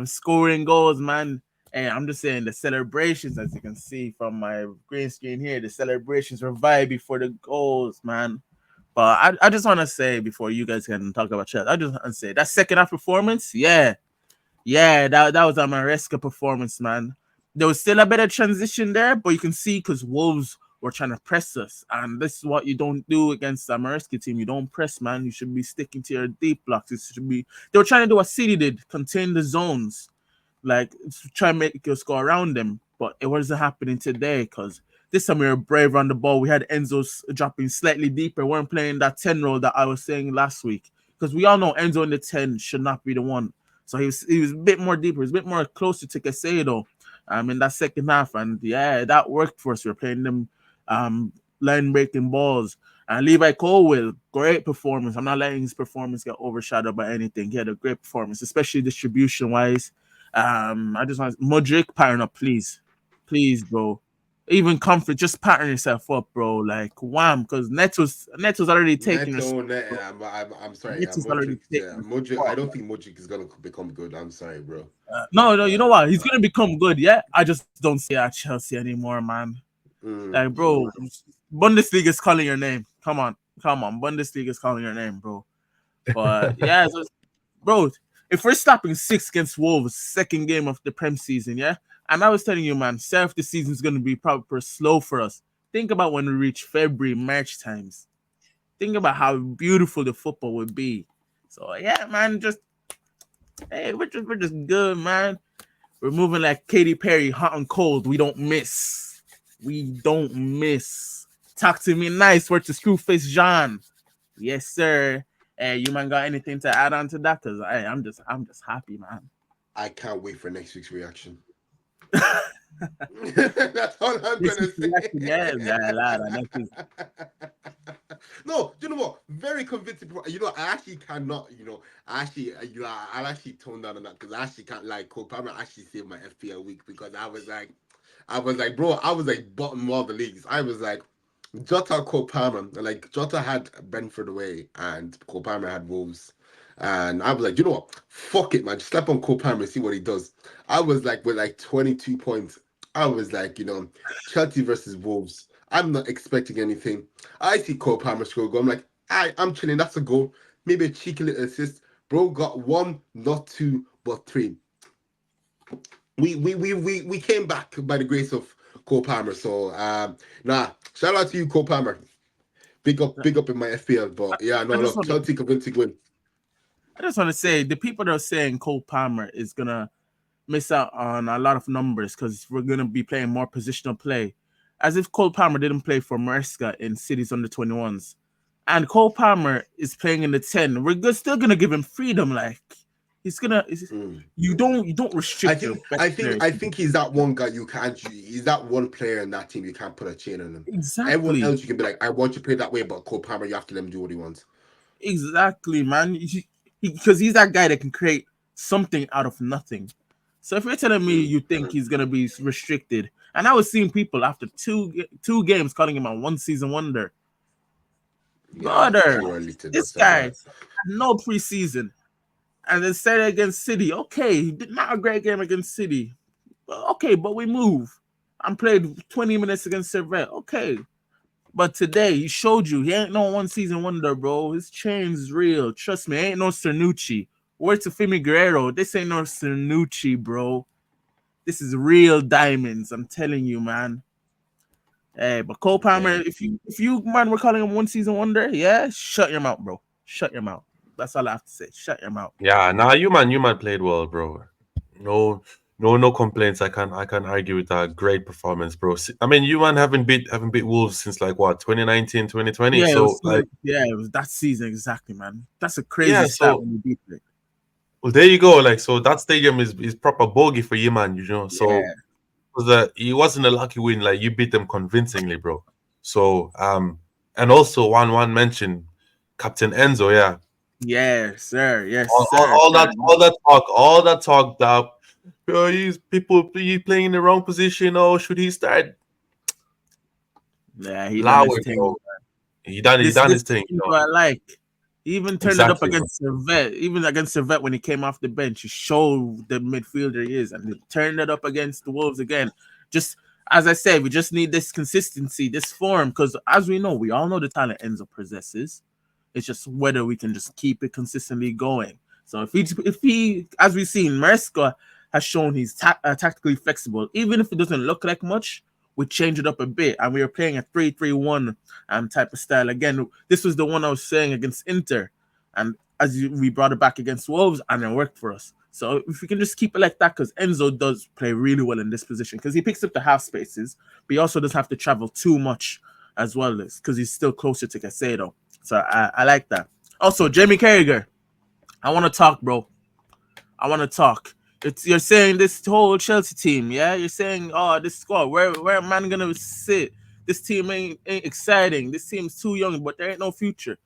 Scoring goals, man. And I'm just saying the celebrations, as you can see from my green screen here, the celebrations were vibey for the goals, man. But I just want to say before you guys can talk about Chelsea, I just want to say that second half performance, yeah, that was a Maresca performance, man. there was still a better transition there, but you can see because Wolves were trying to press us, and this is what you don't do against a Maresca team. You don't press, man. You should be sticking to your deep blocks. It should be. They were trying to do what City did, contain the zones, like try and make us go around them. But it wasn't happening today because this time we were brave on the ball. We had Enzo dropping slightly deeper. We weren't playing that 10 role that I was saying last week because we all know Enzo in the 10 should not be the one. So he was a bit more deeper. He was a bit more closer to Casado in that second half. And yeah, that worked for us. We were playing them line breaking balls. And Levi Colwell, great performance. I'm not letting his performance get overshadowed by anything. He had a great performance, especially distribution wise. I just want Modric pattern up, please, please, bro. Even comfort, just pattern yourself up, bro. Like wham, because Neto's already taking the Neto, spot, bro. I'm sorry, yeah, Neto's already Modric, yeah, taking the Modric. I spot, don't man. think Modric is gonna become good. I'm sorry, bro. No, no, you know what? He's Uh, gonna become good, yeah. I just don't see it at Chelsea anymore, man. mm, Like, mm. bro, Bundesliga is calling your name. Come on, Bundesliga is calling your name, bro. But yeah, so, bro, if we're stopping 6 against Wolves, second game of the Prem season, yeah. And I was telling you, man, self the season's gonna be proper slow for us. Think about when we reach February, March times. Think about how beautiful the football would be. So yeah, man, just hey, we're just good, man. We're moving like Katy Perry, hot and cold. We don't miss. We don't miss. Talk to me nice. Word to Screwface John. Yes, sir. Hey, you man got anything to add on to that? Cause I'm just happy, man. I can't wait for next week's reaction. That's all I'm This gonna is say. reaction, yeah, lad. That is No, do you know what? Very convincing. You know, I actually cannot. I'll actually tone down on that because I actually can't like Cole Palmer actually saved my FPL week because I was like, bro, I was like bottom of all the leagues. I was like, Jota, Cole Palmer, like Jota had Brentford away and Cole Palmer had Wolves. And I was like, you know what? Fuck it, man. Just slap on Cole Palmer and see what he does. I was like, with like 22 points. I was like, Chelsea versus Wolves. I'm not expecting anything. I see Cole Palmer score a goal. I'm like, I'm chilling. That's a goal. Maybe a cheeky little assist. Bro got one, not two, but three. We came back by the grace of Cole Palmer. So shout out to you, Cole Palmer. Big up in my FPL. But yeah, I no, just no, want to Chelsea convincing win. I just want to say the people that are saying Cole Palmer is gonna miss out on a lot of numbers because we're gonna be playing more positional play. As if Cole Palmer didn't play for Maresca in City's under 21s. And Cole Palmer is playing in the 10. Still gonna give him freedom, like he's gonna Mm. you don't I restrict your think best I think players. I think he's that one guy you can't. He's that one player in that team you can't put a chain on him. Everyone Exactly. else you can be like, I want you to play that way, but Cole Palmer, you have to let him do what he wants. Exactly, man. Because he's that guy that can create something out of nothing. So if you're telling me Mm. you think he's gonna be restricted, and I was seeing people after two games calling him a one season wonder, Yeah, brother, too early to this say guy that. had no preseason, and then said it against City. Okay, he did not a great game against City. Okay, but we move. And played 20 minutes against Servette. Okay, but today he showed you he ain't no one season wonder, bro. His chain's real. Trust me, ain't no Cernucci. Word to Fimi Guerrero. This ain't no Cernucci, bro. This is real diamonds. I'm telling you, man. Hey, but Cole Palmer, Okay. if you man were calling him one season wonder, yeah, shut your mouth, bro. Shut your mouth. That's all I have to say. Shut your mouth. Yeah, nah, you man played well, bro. No, no complaints. I can argue with that. Great performance, bro. I mean, you man haven't beat Wolves since like what 2019, 2020. Yeah, it So was like, it was that season exactly, man. That's a yeah. crazy stat So when you beat it. well, there you go. Like, so that stadium is proper bogey for you, man. So Yeah. it wasn't a lucky win. Like you beat them convincingly, bro. So and also one mention, Captain Enzo. Yeah, Yes, sir. Yes, all, all, sir. all that all that talk that he's people he playing in the wrong position. Oh, should he start? Yeah, he done Allow his it, thing. bro. He This done this his thing. is what I like. He even turned it up Exactly, bro. against Servette. Even against Servette when he came off the bench, he showed the midfielder he is, and he turned it up against the Wolves again. Just as I said, we just need this consistency, this form, because as we know, we all know the talent Enzo possesses. It's just whether we can just keep it consistently going. So if he, as we've seen, Maresca has shown he's tactically flexible. Even if it doesn't look like much, we change it up a bit, and we were playing a 3-3-1 type of style. Again, this was the one I was saying against Inter, and we brought it back against Wolves, and it worked for us. So if we can just keep it like that, because Enzo does play really well in this position, because he picks up the half spaces, but he also doesn't have to travel too much as well, because he's still closer to Caicedo. So I like that. Also, Jamie Carragher, I want to talk, bro. I want to talk. You're saying this whole Chelsea team, yeah? You're saying, oh, this squad, where am I gonna sit? This team ain't exciting. This team's too young, but there ain't no future.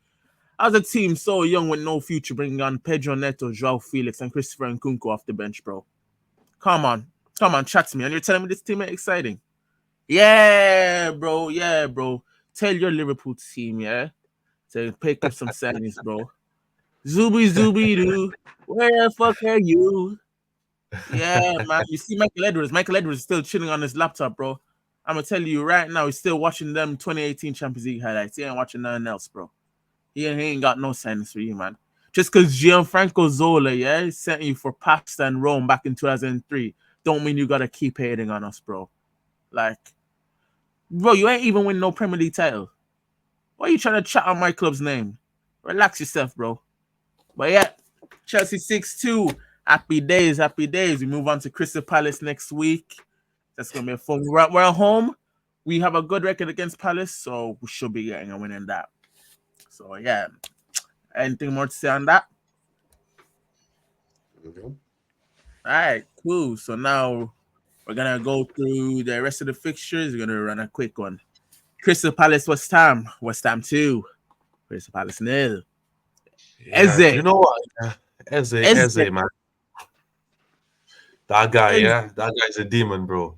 How's a team so young with no future bringing on Pedro Neto, Joao Felix, and Christopher Nkunku off the bench, bro? Come on, chat to me. And you're telling me this team ain't exciting? Yeah, bro. Tell your Liverpool team, yeah, to pick up some signings, bro. Zooby doo. Where the fuck are you? Yeah, man. You see Michael Edwards. Michael Edwards is still chilling on his laptop, bro. I'm gonna tell you right now, he's still watching them 2018 Champions League highlights. He ain't watching nothing else, bro. He ain't got no sense for you, man. Just because Gianfranco Zola, yeah, he sent you for pasta and Rome back in 2003, don't mean you gotta keep hating on us, bro. Like, bro, you ain't even win no Premier League title. Why are you trying to chat on my club's name? Relax yourself, bro. But yeah, Chelsea 6-2. Happy days. We move on to Crystal Palace next week. That's gonna be a fun. We're at home. We have a good record against Palace, so we should be getting a win in that. So yeah. Anything more to say on that? Okay. All right, cool. So now we're gonna go through the rest of the fixtures. We're gonna run a quick one. Crystal Palace, West Ham 2. Crystal Palace 0. Yeah, Eze. you know what? Eze, man. That guy, Eze. yeah, that guy's a demon, bro.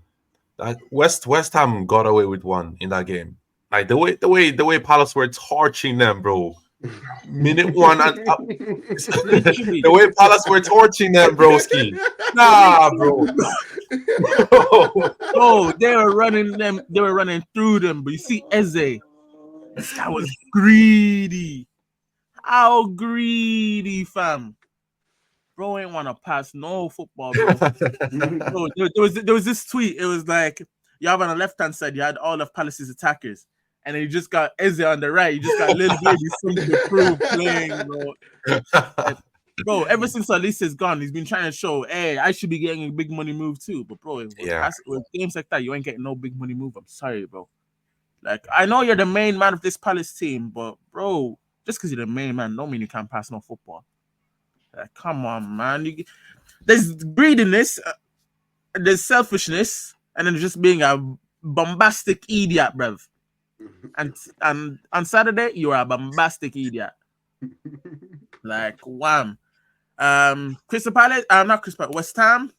That West Ham got away with one in that game. Like the way Palace were torching them, bro. Minute one and Literally. the way Palace were torching them, broski. Nah, bro. Literally. Bro, they were running through them. But you see Eze, this guy was greedy. How greedy, fam. Bro ain't want to pass no football, bro. Bro, there was this tweet. It was like, you have on the left-hand side, you had all of Palace's attackers. And then you just got Eze on the right. You just got little baby something to prove playing, bro. And, bro, ever since Alice's gone, he's been trying to show, hey, I should be getting a big money move too. But bro, Yeah. with games like that, you ain't getting no big money move. I'm sorry, bro. Like, I know you're the main man of this Palace team, but bro, just because you're the main man, don't mean you can't pass no football. Like, come on, man. There's greediness, there's selfishness, and then just being a bombastic idiot, bruv. And on Saturday, you are a bombastic idiot. Like, wham. Crystal Palace, not Crystal Palace, West Ham,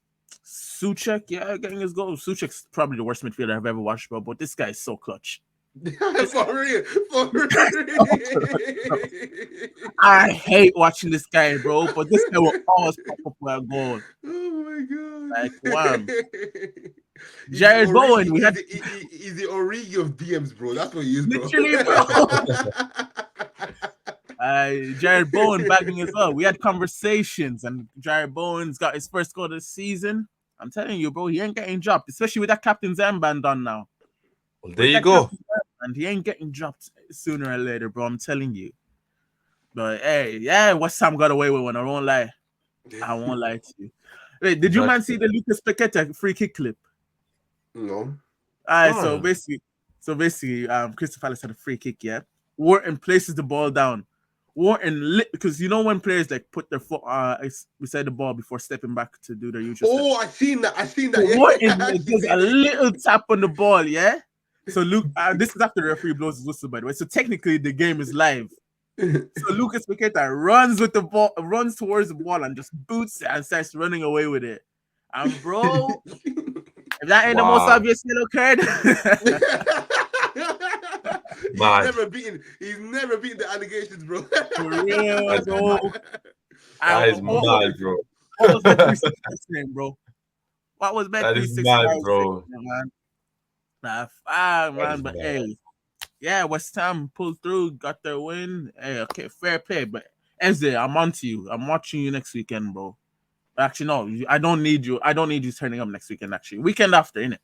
Suchek, yeah, getting his goal. Suchek's probably the worst midfielder I've ever watched, bro, but this guy is so clutch. For real. I hate watching this guy, bro, but this guy will always pop up with a goal. Oh my god! Like, wham. Jared Bowen, he's the Origi of DMs, bro. That's what he is, bro. Literally, bro. Jared Bowen bagging as well. We had conversations, and Jared Bowen's got his first goal this season. I'm telling you, bro, he ain't getting dropped, especially with that captain's armband on now. Well, there you go. And he ain't getting dropped sooner or later, bro. I'm telling you. But hey, yeah, West Ham got away with one. I won't lie. I won't lie to you. Wait, did you man see the Lucas Paqueta free kick clip? No. All right, so basically, Crystal Palace had a free kick, yeah. Wharton places the ball down. Wharton because you know when players like put their foot beside the ball before stepping back to do their usual Oh, step. I seen that. So Wharton does a little tap on the ball, yeah. So Luke, this is after the referee blows his whistle, by the way. So technically, the game is live. So Lucas Paqueta runs with the ball, runs towards the ball, and just boots it and starts running away with it. And bro, if that ain't the most obvious yellow card, he's never beaten the allegations, bro. For real, bro. That is mad, bro. What was Bet365 saying, bro? What was Bet365 bro? Man? Man, but hey, yeah, West Ham pulled through, got their win. Hey, okay, fair play. But Eze, I'm on to you. I'm watching you next weekend, bro. Actually, no, I don't need you. I don't need you turning up next weekend. Actually, weekend after, innit?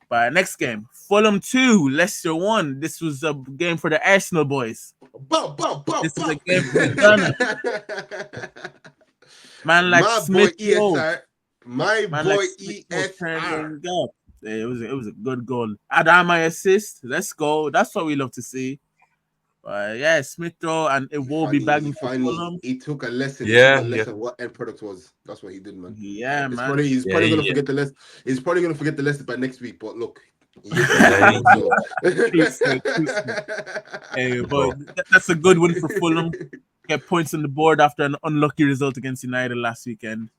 But next game, Fulham 2, Leicester 1. This was a game for the Arsenal boys. Bow, bow, bow, This is a bow. game for the Gunners. Man like My boy Smith Rowe. ESR. My Man like boy Smith Rowe turned ESR. things up. It was a good goal. Adama assist. Let's go. That's what we love to see. Yeah, Smith Rowe and it will be bagging for Fulham. He took a lesson. He took a Yeah, yeah, lesson what end product was. That's what he did, man. Yeah, It's man. probably he's yeah, probably gonna yeah, forget the lesson. He's probably gonna forget the lesson by next week. But look, he is yeah, Smith Rowe, so True state, true state. Hey, but bro. that's a good win for Fulham. Get points on the board after an unlucky result against United last weekend,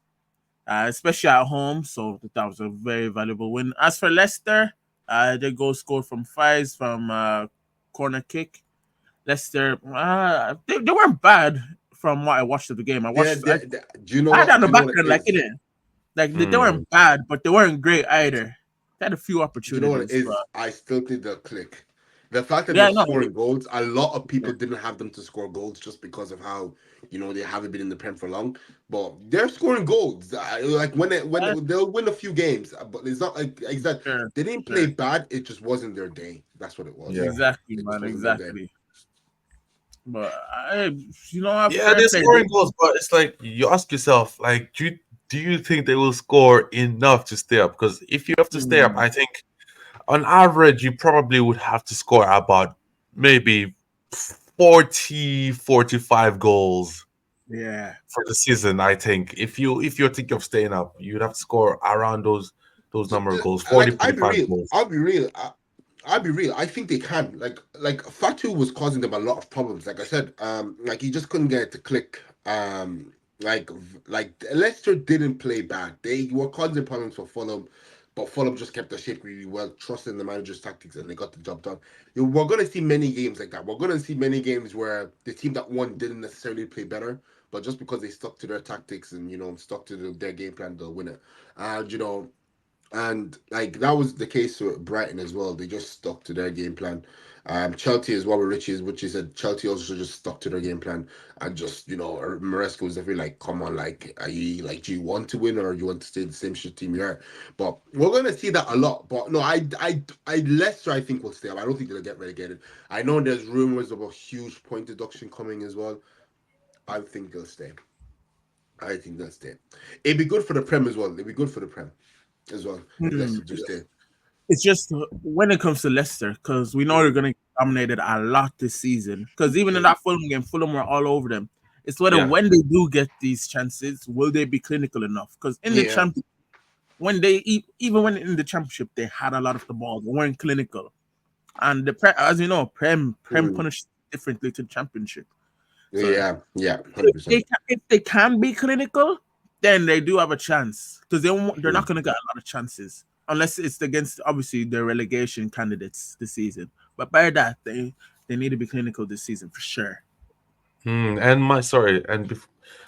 especially at home. So that was a very valuable win. As for Leicester, they goal scored from Fives from corner kick. Leicester, they weren't bad from what I watched of the game. do you know I had it what? on Do the you know what it background like is? it. Like they Mm. weren't bad, but they weren't great either. They had a few Do you know what it opportunities, is? but I still think they'll click. The fact that they're yeah, no, scoring goals, a lot of yeah, people didn't have them to score goals just because of how they haven't been in the Prem for long. But they're scoring goals. Like yeah, they'll win a few games, but it's not like exact. sure, They didn't play sure. bad. It just wasn't their day. That's what it was. Yeah, Exactly, It just man, wasn't their day. exactly. But what? yeah. Fair They're play. scoring goals, but it's like you ask yourself, like, do you think they will score enough to stay up? Because if you have to stay up, Hmm, I think on average you probably would have to score about maybe 40, 45 goals yeah, for the season. I think if you're thinking of staying up, you'd have to score around those number of goals, 40, Like I'll be 45 real. goals. I'll be real. I'll be real. I think they can. Like Fatu was causing them a lot of problems. Like I said, like he just couldn't get it to click. Like Leicester didn't play bad. They were causing problems for Fulham, but Fulham just kept their shape really well, trusting the manager's tactics, and they got the job done. We're gonna see many games like that. We're gonna see many games where the team that won didn't necessarily play better, but just because they stuck to their tactics and stuck to their game plan, they'll win it. And and like that was the case with Brighton as well. They just stuck to their game plan. Chelsea as well with Richie said Chelsea also just stuck to their game plan and just Maresca was definitely like, come on, like are you like do you want to win or do you want to stay the same shit team you are? But we're gonna see that a lot. But no, I Leicester I think will stay up. I don't think they'll get relegated. I know there's rumors of a huge point deduction coming as well. I think they'll stay. I think they'll stay. It'd be good for the Prem as well. It'd be good for the Prem as well if hmm. Leicester do stay. It's just when it comes to Leicester, because we know they're going to get dominated a lot this season. Because even in that Fulham game, Fulham were all over them. It's whether Yeah. when they do get these chances, will they be clinical enough? Because in the Yeah. champ, when they even when in the championship, they had a lot of the ball, they weren't clinical. And as you know, Prem Mm. punished differently to the championship. So Yeah, 100%. if they can be clinical, then they do have a chance because they're not going to get a lot of chances unless it's against obviously the relegation candidates this season. But by that, they need to be clinical this season for sure. And my sorry, and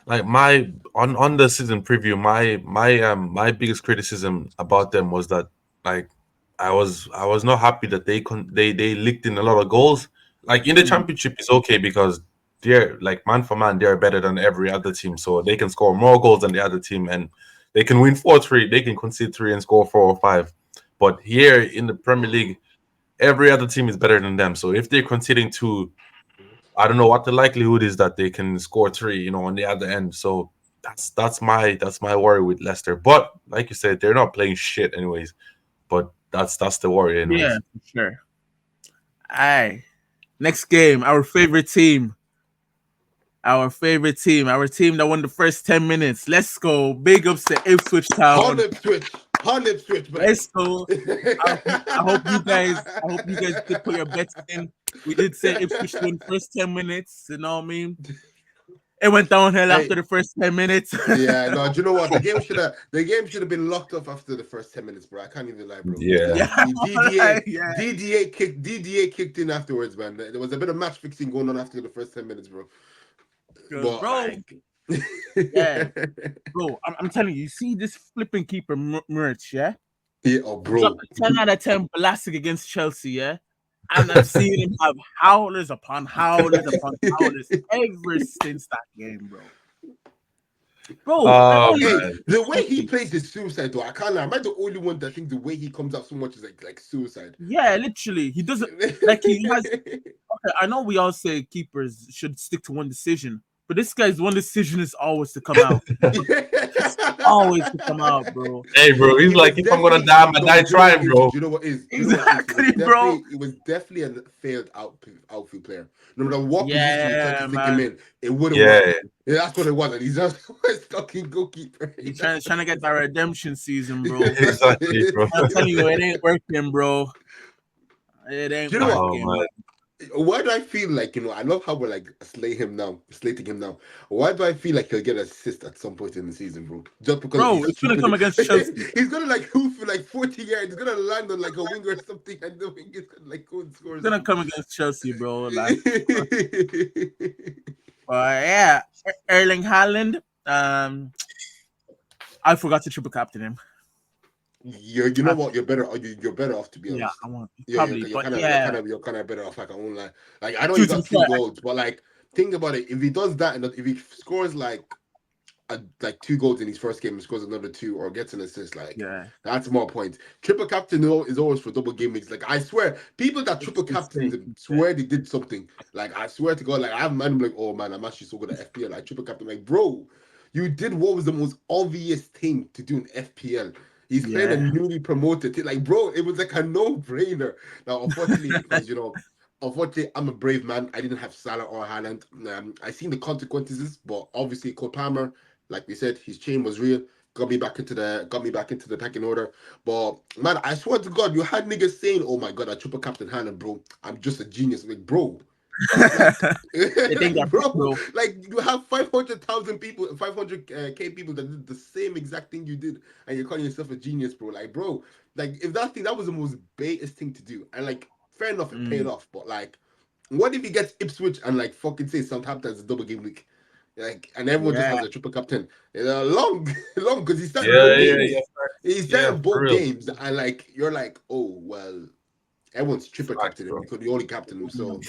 like my on the season preview, my biggest criticism about them was that like I was not happy that they licked in a lot of goals. Like in the Mm, championship, it's okay because they're like man for man, they're better than every other team, so they can score more goals than the other team, and they can win 4-3. They can concede 3 and score 4 or 5. But here in the Premier League, every other team is better than them. So if they're conceding 2, I don't know what the likelihood is that they can score 3, on the other end. So that's my worry with Leicester. But like you said, they're not playing shit anyways. But that's the worry yeah, anyways. for sure. Aye. Next game, our team that won the first 10 minutes. Let's go. Big ups to Ipswich Town. Honip switch, man. Let's go. I hope you guys did put your bets in. We did say Ipswich to win first 10 minutes. You know what I mean? It went downhill after Hey, the first 10 minutes. yeah, no, do you know what? The game should have been locked off after the first 10 minutes, bro. I can't even lie, bro. Yeah. Yeah, yeah. DDA kicked in afterwards, man. There was a bit of match fixing going on after the first 10 minutes, bro. Because, But bro, like, yeah, bro, I'm telling you, you see this flipping keeper merch, yeah? yeah, oh, Dropped bro. a 10 out of 10 Blastic against Chelsea, yeah? And I'm seeing him have howlers upon howlers upon howlers ever since that game, bro. bro. I Oh only Hey, man. the way he something. plays is suicide though. I can't lie. Am I the only one that thinks the way he comes out so much is like suicide? Yeah, literally, he doesn't like he has. Okay, I know we all say keepers should stick to one decision, but this guy's one decision is always to come out. It's always to come out, bro. Hey, bro. He's It like, was if I'm gonna definitely die, I'm gonna no. die Do you know what trying, is? bro. Do you know what is? Do you know what is? Exactly, bro. It was definitely a failed outfield player. No matter what position you try to Yeah, stick him man. in, it wouldn't work. Yeah, Yeah, that's what it was, and he's just stuck in goalkeeper. He's trying to get that redemption season, bro. do exactly, bro. I'm telling you, it ain't working, bro. It ain't you know what? Oh working, man. man. Why do I feel like I love how we're like slating him now. Why do I feel like he'll get an assist at some point in the season, bro? Just because Bro, he's it's gonna stupid. come against Chelsea. He's gonna like hoof for like 40 yards. He's gonna land on like a winger or something, and the winger's gonna like go and score It's or gonna something. come against Chelsea, bro. Like, yeah, Erling Haaland. I forgot to triple captain him. You know what? You're better off, to be Yeah, honest. I want Yeah, probably, but yeah. you're kind of better off. Like I won't lie. Like I know you To be got two fair, goals, but like think about it. If he does that and if he scores like two goals in his first game and scores another two or gets an assist, like yeah, that's more points. Triple captain is always for double game weeks. Like I swear, people that triple it's captains safe. swear they did something. Like I swear to God, like I have man I'm like, oh man, I'm actually so good at FPL. Like triple captain, like bro, you did what was the most obvious thing to do in FPL. He's playing a Yeah, newly promoted team. Like, bro, it was like a no-brainer. Now, unfortunately, because unfortunately, I'm a brave man. I didn't have Salah or Haaland. I seen the consequences, but obviously, Cole Palmer, like we said, his chain was real. Got me back into the pecking order. But man, I swear to God, you had niggas saying, "Oh my God, I triple captain Haaland, bro. I'm just a genius." Like, bro, like, they think like, that, bro, bro. like you have 500,000 people, 500 k people that did the same exact thing you did, and you're calling yourself a genius, bro. Like, bro, like if that was the most baitest thing to do, and like, fair enough, it paid Mm, off, but like, what if he gets Ipswich and like fucking say Southampton's a double game week, like, and everyone just yeah, has a triple captain, long, long, because he's starting Yeah, both yeah, games. yeah, He's yeah, starting for both real. games, and like, you're like, oh well, everyone's triple Facts, captain him bro. because you only captain him, so. mm,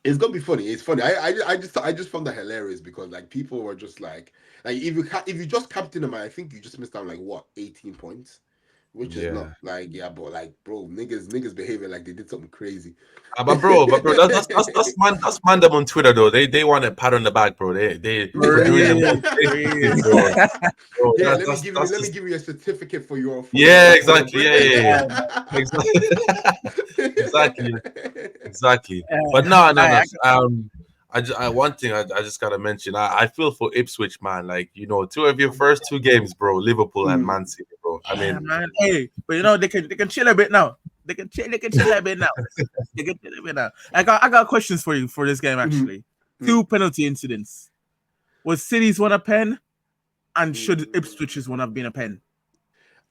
It's gonna be funny. It's funny. I just found that hilarious because like people were just like if you just captain him, I think you just missed out like what 18 points, which is not Yeah. like yeah, but like bro, niggas behaving like they did something crazy. But bro, that's man them on Twitter though. They want a pat on the back, bro. They for for doing the real, most for basic real. thing, bro. Bro, Here, that's let me just give you a certificate for your yeah, performance. exactly. Yeah, yeah, yeah. Yeah, man. Exactly. exactly. Exactly. But Yeah, no, no, no. I One thing I just gotta mention. I feel for Ipswich, man. Like two of your first two games, bro. Liverpool and Mm. Man City, bro. I yeah, mean, man. Hey, but they can chill a bit now. They can chill a bit now. They can chill a bit now. I got questions for you for this game Mhm. actually. Mm. Two penalty incidents. Was City's one a pen, and should Mm. Ipswich's one have been a pen?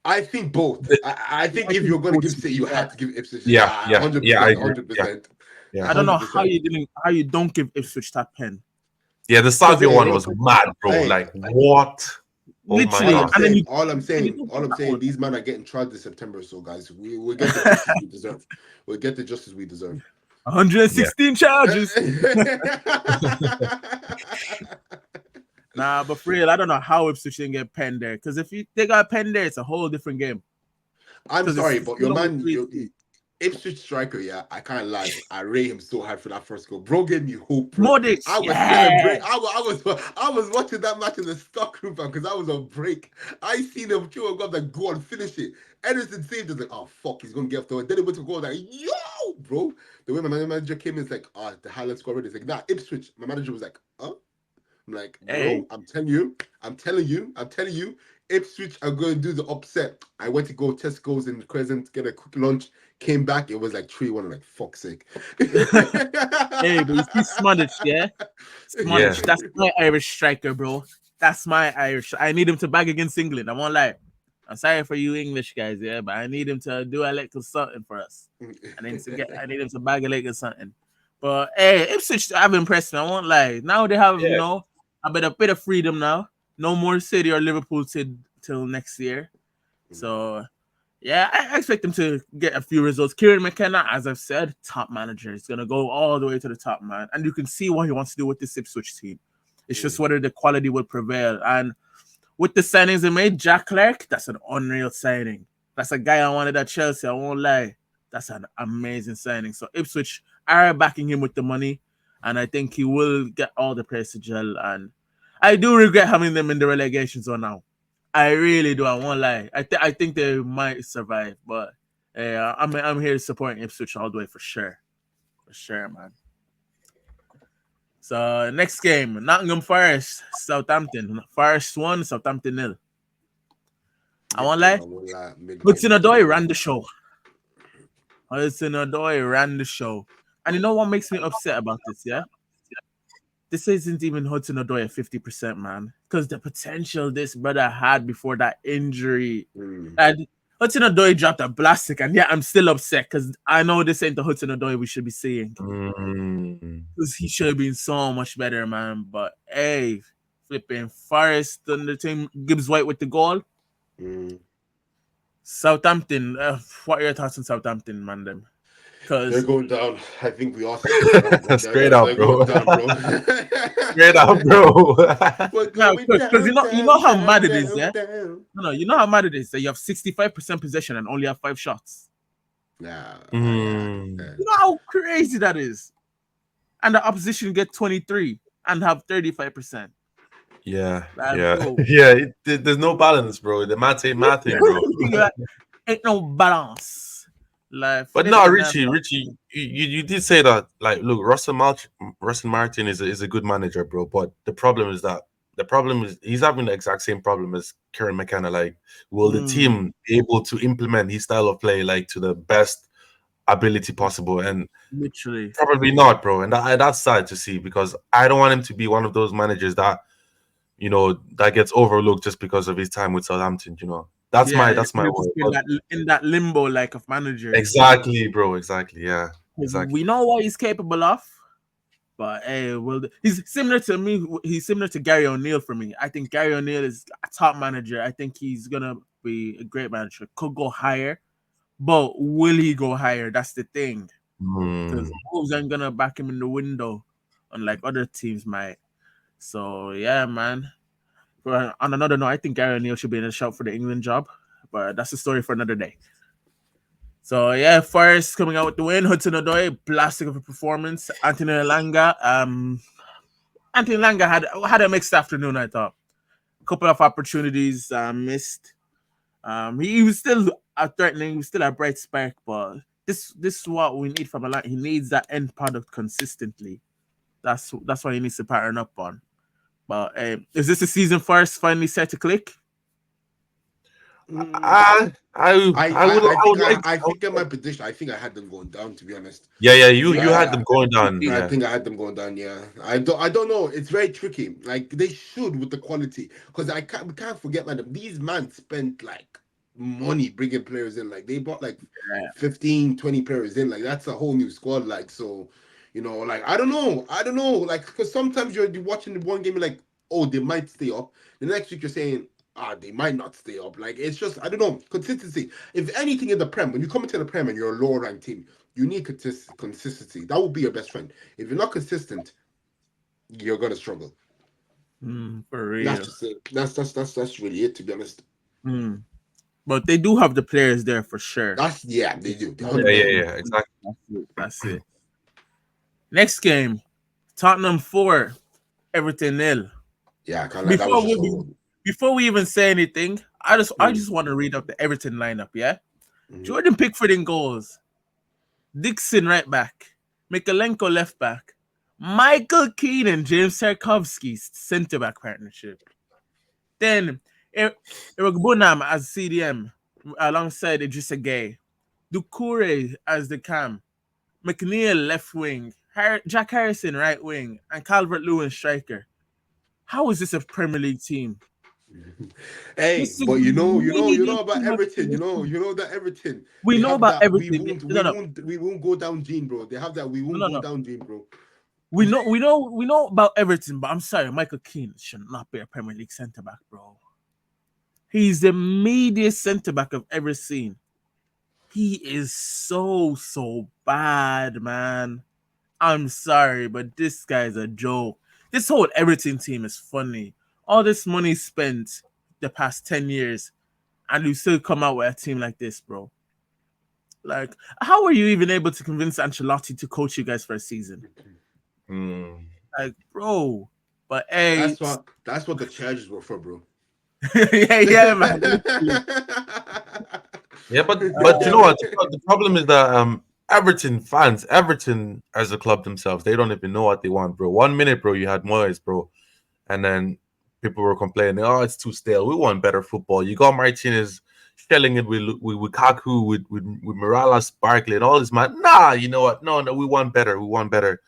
I think both. th- I think I if think you're going to both give should City, be, you yeah. have to give Ipswich. yeah, Yeah, yeah, yeah. I 100%, agree. Yeah, 100%, yeah. I don't know how 100%. you don't give Ipswich that pen Yeah, the because Salvia one Hey, was mad, bro. hey, Like what? Oh my all literally, I'm god. and then saying, and you don't all give I'm that saying, one. these men are getting tried this September. So, guys, we'll get the justice we deserve. We'll get the justice we deserve. 116 charges. Nah, but for real, I don't know how Ipswich didn't get pen there. Because if they got pen there, it's a whole different game. I'm Because sorry, it's but your still only man, 3-2. Ipswich striker, yeah, I can't lie. I rate him so hard for that first goal. Bro gave me hope, bro. Modric, I was yeah. celebrating. I was watching that match in the stock room because I was on break. I seen him kill a goal like go and finish it. Edison saved it like, oh fuck, he's gonna get off the way. Then he went to go like, yo, bro. The way my manager came in, it's like, oh, the Highland score already. It's like, nah, Ipswich. My manager was like, huh? I'm like, Hey, bro, I'm telling you, Ipswich are going to do the upset. I went to go Tesco's in the Crescent, get a quick lunch, came back, it was like 3-1. I'm like, fuck's sake. hey, but you see Smodic, yeah? Yeah, Smodic, that's my Irish striker, bro. That's my Irish. I need him to bag against England. I won't lie. I'm sorry for you English guys, yeah, but I need him to do a little something for us. I need him to bag a little something. But hey, Ipswich have impressed me. I won't lie. Now they have, yeah, a bit of freedom now. No more City or Liverpool till next year. So yeah, I expect them to get a few results. Kieran McKenna, as I've said, top manager. He's gonna go all the way to the top, man. And you can see what he wants to do with this Ipswich team. It's just whether the quality will prevail. And with the signings they made, Jack Clark, that's an unreal signing. That's a guy I wanted at Chelsea. I won't lie. That's an amazing signing. So Ipswich are backing him with the money, and I think he will get all the players to gel. And I do regret having them in the relegation zone now. I really do. I won't lie. I think they might survive, but I'm here supporting Ipswich all the way for sure, man. So next game, Nottingham Forest, Southampton. Forest 1, Southampton 0. I won't Mid-game, lie. I won't lie. Mid-game, Hudson I'll tell Odoi you ran that. the show. Hudson Odoi ran the show. And you know what makes me upset about this, yeah? This isn't even Hudson Odoi at 50%, man. Because the potential this brother had before that injury. Mm. And Hudson Odoi dropped a plastic, and yeah, I'm still upset because I know this ain't the Hudson Odoi we should be seeing. Because he should have been so much better, man. But hey, flipping Forest on the team, Gibbs White with the goal. Mm. Southampton, what are your thoughts on Southampton, man? Them? They're Because going down. I think we all said this, right? Like Straight up, they're bro. going down, bro. Straight up, bro. We're no, going because down, you down, know how down, mad it is, down, yeah. down. No, you know how mad it is that you have 65% possession and only have 5 shots. Nah, yeah. Mm. You know how crazy that is, and the opposition get 23 and have 35%. Yeah, Like, yeah, bro, yeah. There's no balance, bro. The math thing, bro. like, ain't no balance. Like But no, flipping that. Richie, you did say that. Like, look, Russell Martin is a good manager, bro. But the problem is he's having the exact same problem as Kieran McKenna. Like, will the team be able to implement his style of play like to the best ability possible? And Literally. probably not, bro. And that's sad to see because I don't want him to be one of those managers that that gets overlooked just because of his time with Southampton. That's my Yeah, that's my just word. in But that limbo like of managers. exactly, bro. Exactly. Yeah. We Exactly. know what he's capable of, but hey, he's similar to me. He's similar to Gary O'Neill for me. I think Gary O'Neill is a top manager. I think he's gonna be a great manager. Could go higher, but will he go higher? That's the thing. Because Mm. Wolves ain't gonna back him in the window, unlike other teams might. So yeah, man. But on another note, I think Gary O'Neill should be in a shout for the England job, but that's a story for another day. So yeah, Forest coming out with the win. Hudson Odoi, plastic of a performance. Anthony Langa had a mixed afternoon. I thought a couple of opportunities missed. He was still threatening. He was still a bright spark, but this is what we need from a line. He needs that end product consistently. That's what he needs to pattern up on. But is this a season Forest finally set to click? Mm. I would like. I think in my prediction, I think I had them going down. To be honest, Yeah. You had I them going down. I Yeah. think I had them going down. Yeah, I don't know. It's very tricky. Like they should with the quality, because we can't forget, man. These man spent like money bringing players in. Like they brought like Yeah. 15, 20 players in. Like that's a whole new squad. Like so, like I don't know. Like because sometimes you're watching the one game, you're like, oh, they might stay up. The next week you're saying, they might not stay up. Like it's just I don't know consistency. If anything in the Prem, when you come into the Prem and you're a lower ranked team, you need consistency. That would be your best friend. If you're not consistent, you're gonna struggle. For That's real. just it. That's really it. To be honest, Mm. But they do have the players there for sure. that's yeah, they do. They Yeah. 100% do. Exactly. That's it. Next game, Tottenham 4, Everton 0. Yeah, I can't lie. That was Before just we so. before we even say anything, I Mm, just want to read up the Everton lineup. Yeah, mhm. Jordan Pickford in goals, Dixon right back, Mikalenko left back, Michael Keane and James Tarkovsky centre back partnership. Then Eric Bunam as CDM alongside Idrissa Gay, Dukure as the cam, McNeil left wing, Jack Harrison right wing, and Calvert Lewin striker. How is this a Premier League team? Hey, This is but you know really about too much Everton. position. You know that Everton. We They know have about that. everything. No, no, We won't go down, gene, bro. They have that. We no, won't no, go no. down, gene, bro. We know about everything, but I'm sorry, Michael Keane should not be a Premier League centre back, bro. He's the meatiest centre back I've ever seen. He is so bad, man. I'm sorry, but this guy's a joke. This whole Everton team is funny. All this money spent the past 10 years, and you still come out with a team like this, bro. Like, how were you even able to convince Ancelotti to coach you guys for a season? Mm. Like, bro. But hey, That's what the charges were for, bro. yeah, man. Literally. Yeah, but you know Uh, what? The problem is that Everton fans, Everton as a club themselves, they don't even know what they want, bro. 1 minute, bro, you had Moyes, bro, and then people were complaining, oh, it's too stale. We want better football. You got Martinez shelling it with Lukaku, with Morales, Barkley, and all this man. Nah, you know what? No, we want better. We want better.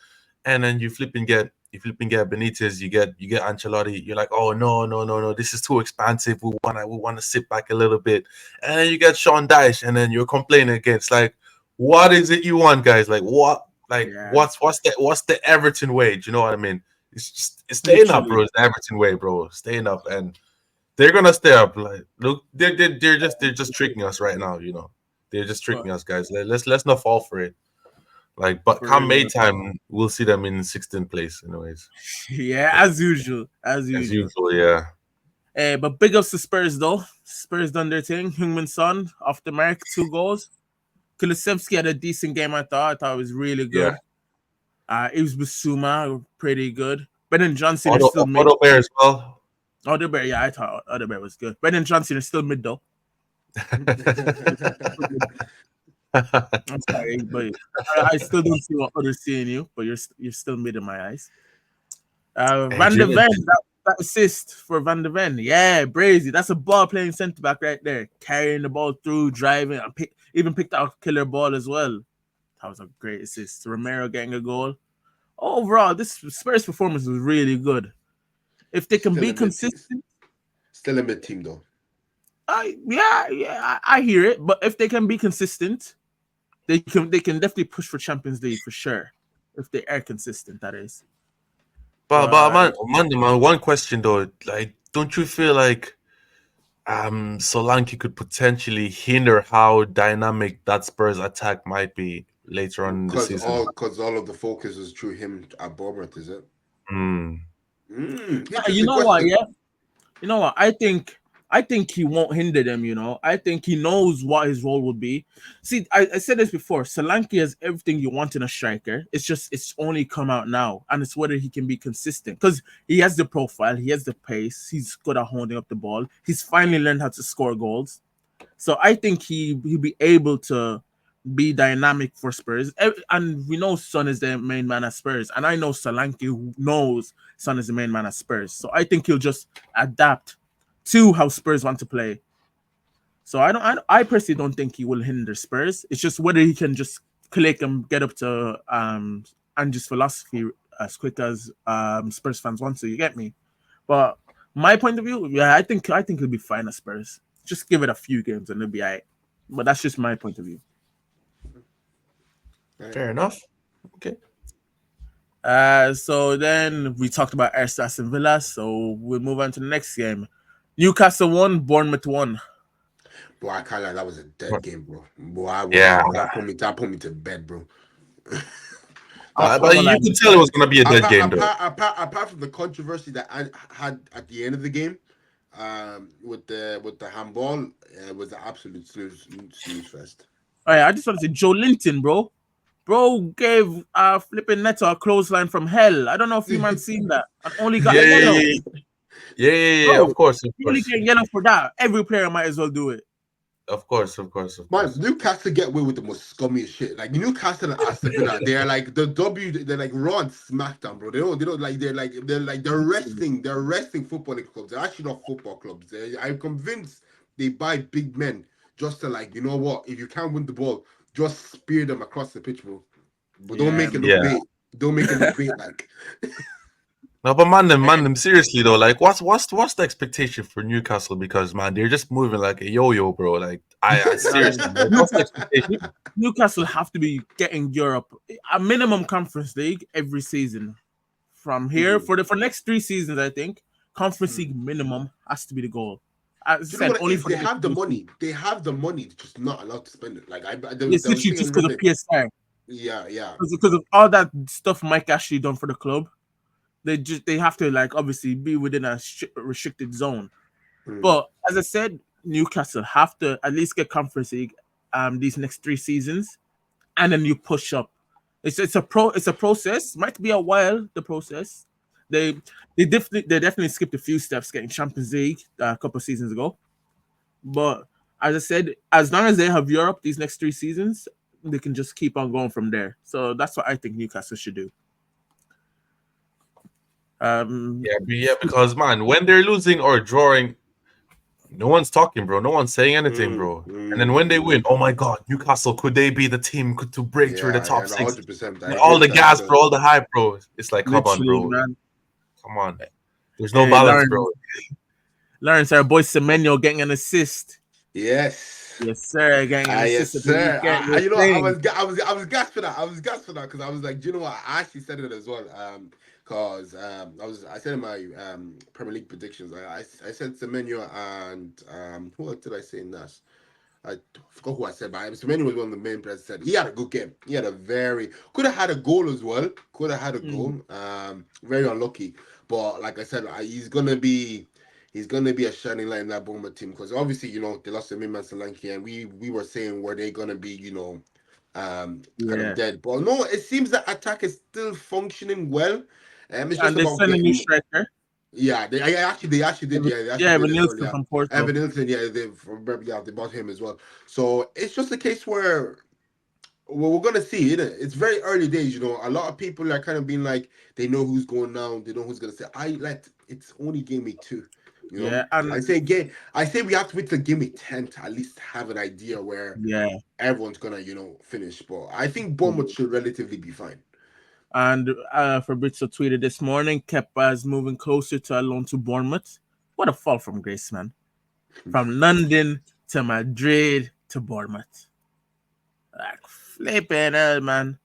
And then you flipping get Benitez, you get Ancelotti. You're like, oh no, this is too expensive. We wanna sit back a little bit. And then you get Sean Dyche, and then you're complaining again. It's like, what is it you want, guys? Like what? Like yeah, what's the Everton way? Do you know what I mean? It's staying up, literally. bro. It's the Everton way, bro. Staying up, and they're gonna stay up. Like, look, they're just tricking us right now. They're just For, tricking us, guys. Let's not fall for it. Like, but for come May real. time, we'll see them in 16th place, anyways. Yeah, as usual. As As usual. usual, yeah. But big ups to Spurs, though. Spurs done their thing. Heung-min Son, off the mark, 2 goals. Kulusevski had a decent game, I thought. I thought it was really Yeah. good. It was Basuma, pretty good. Brennan Johnson is Auto, still mid. Auto Bear as well. Odebear, yeah, I thought Odebear was good. Brennan Johnson is still mid, though. I'm sorry, but I still don't see what others see in you, but you're still mid in my eyes. Hey, Van de Jimmy. Ven, that assist for Van de Ven. Yeah, Brazy. That's a ball playing centre back right there. Carrying the ball through, driving, and even picked out a killer ball as well. That was a great assist. Romero getting a goal. Overall, this Spurs performance was really good. If they can Still be a mid team. consistent, Still a mid team though. I hear it. But if they can be consistent, they can definitely push for Champions League for sure. If they are consistent, that is. but But man, one question though, like, don't you feel like Solanke could potentially hinder how dynamic that Spurs attack might be later on in the season? Because all of the focus is through him at Bournemouth, is it? Hmm. you Interesting know what? question. Yeah, you know what? I think he won't hinder them. I think he knows what his role would be. See, I said this before. Solanke has everything you want in a striker. It's only come out now, and it's whether he can be consistent because he has the profile, he has the pace, he's good at holding up the ball. He's finally learned how to score goals. So I think he'll be able to be dynamic for Spurs. And we know Son is the main man at Spurs, and I know Solanke knows Son is the main man at Spurs. So I think he'll just adapt to how Spurs want to play. So I personally don't think he will hinder Spurs. It's just whether he can just click and get up to Ange's philosophy as quick as Spurs fans want to. You get me? But my point of view, yeah, I think he'll be fine at Spurs. Just give it a few games and it'll be alright. But that's just my point of view. Fair enough. Okay. So then we talked about Aston Villa. So we'll move on to the next game. Newcastle 1, Bournemouth 1. Boy, I can't lie, that was a dead game, bro. Boy, I was Yeah. that put me to bed, bro. I'm But gonna you lie. could tell it was gonna be a dead game, though. Apart from the controversy that I had at the end of the game, with the handball, it was an absolute snooze fest. Oh yeah, I just want to say Joe Linton, bro. Bro gave flipping Neto a clothesline from hell. I don't know if you man seen that. And only got Yeah, a yellow. yeah. Bro, Of course, you only get yellow for that. Every player might as well do it. of course. Man, Newcastle get away with the most scummiest shit. Like Newcastle and Aston Villa, they're like the they're like Raw and SmackDown, bro. They don't like they're wrestling footballing clubs. They're actually not football clubs. I'm convinced they buy big men just to, like, you know what? If you can't win the ball, just spear them across the pitch, bro. But don't make it look bait. Don't make it look bait, like. No, but man, them seriously though, like, what's the expectation for Newcastle? Because man, they're just moving like a yo-yo, bro. Like, I seriously, like, what's the expectation? Newcastle have to be getting Europe a minimum Conference League every season. From here for the next 3 seasons, I think Conference League minimum has to be the goal. As Do I you know said, what it only is? for They the have the next 3 money. seasons. They have the money, just not allowed to spend it. Like I It's was literally saying just because of Monday. PSR. Yeah. Because of all that stuff Mike Ashley done for the club. They have to like obviously be within a restricted zone. Mm. But as I said, Newcastle have to at least get Conference League these next 3 seasons, and then you push up. It's a process. Might be a while the process. They they definitely skipped a few steps getting Champions League a couple of seasons ago. But as I said, as long as they have Europe these next 3 seasons, they can just keep on going from there. So that's what I think Newcastle should do. Um, Yeah, because man, when they're losing or drawing, no one's talking, bro. No one's saying anything, Mm. bro. And then when Mm. they win, oh my god, Newcastle, could they be the team to break through the Yeah, top yeah, no, six? 100%. I agree All the with that gas, still. bro, all the hype, bro. It's like, come on, literally, bro. man. Come on. There's no Hey, balance, bro. Lawrence, our boy Semenyo getting an assist. Yes. Yes, sir, getting an Yes, assist at the sir. weekend. I We're you know, playing. I was gassed for that. I was gassed for that because I was like, do you know what? I actually said it as well. Cause I said in my Premier League predictions, I said Semenyo and who else did I say in that? I forgot who I said, but Semenyo was one of the main players. Said he had a good game. He had a very could have had a goal as well. Could have had a Mm, goal. Very unlucky. But like I said, he's gonna be a shining light in that Bournemouth team because obviously they lost to Mimman Solanke and we were saying were they gonna be kind of yeah, dead. But no, it seems that attack is still functioning well. It's just and they about sent a new getting striker. yeah, they actually did. Yeah, they actually Yeah, did Evan as well. Nielsen Yeah, from Porto. Evan Nilsson. Yeah, they bought him as well. So it's just a case where we're gonna see it. It's very early days. A lot of people are kind of being like they know who's going down. They know who's gonna say. It's only game week 2. Yeah, and I say we have to wait till game week 10 to at least have an idea where yeah, everyone's gonna finish. But I think Bournemouth should relatively be fine. and Fabrizio tweeted this morning, Kepa is moving closer to a loan to Bournemouth. What a fall from grace, man! From London to Madrid to Bournemouth, like flipping hell, man.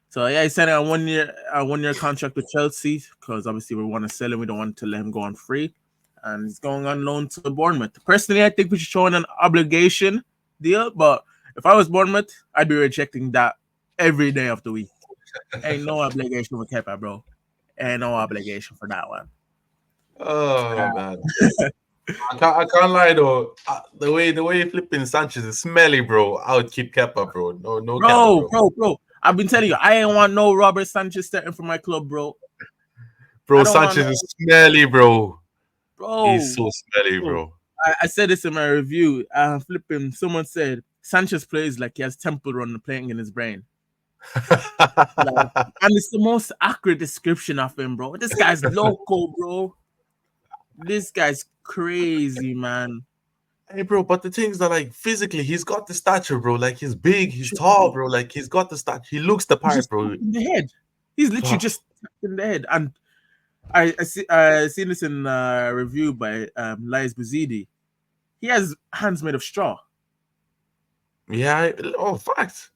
So yeah, he's signing a 1 year contract with Chelsea because obviously we want to sell him. We don't want to let him go on free, and he's going on loan to Bournemouth. Personally, I think we should show an obligation deal, but if I was Bournemouth, I'd be rejecting that every day of the week. Ain't no obligation with Kepa, bro. Ain't no obligation for that one. Oh man. I can't lie though. The way flipping Sanchez is smelly, bro. I would keep Kepa, bro. No cap, bro. Bro. I've been telling you, I ain't want no Robert Sanchez starting for my club, bro. I Bro, don't want Sanchez no, is smelly, bro. He's bro. so smelly, Bro. bro. I said this in my review. Flipping, someone said Sanchez plays like he has temple run playing in his brain. Like, and it's the most accurate description of him, bro. This guy's loco, bro. This guy's crazy, man. Hey, bro, but the thing is that, like, physically, he's got the stature, bro. Like, he's big, he's tall, bro. Like, he's got the stature. He looks the He's part, just bro. tapped in the head. He's literally Fuck. just tapped in the head. And I seen this in a review by Lies Buzidi. He has hands made of straw. Yeah. Oh, facts.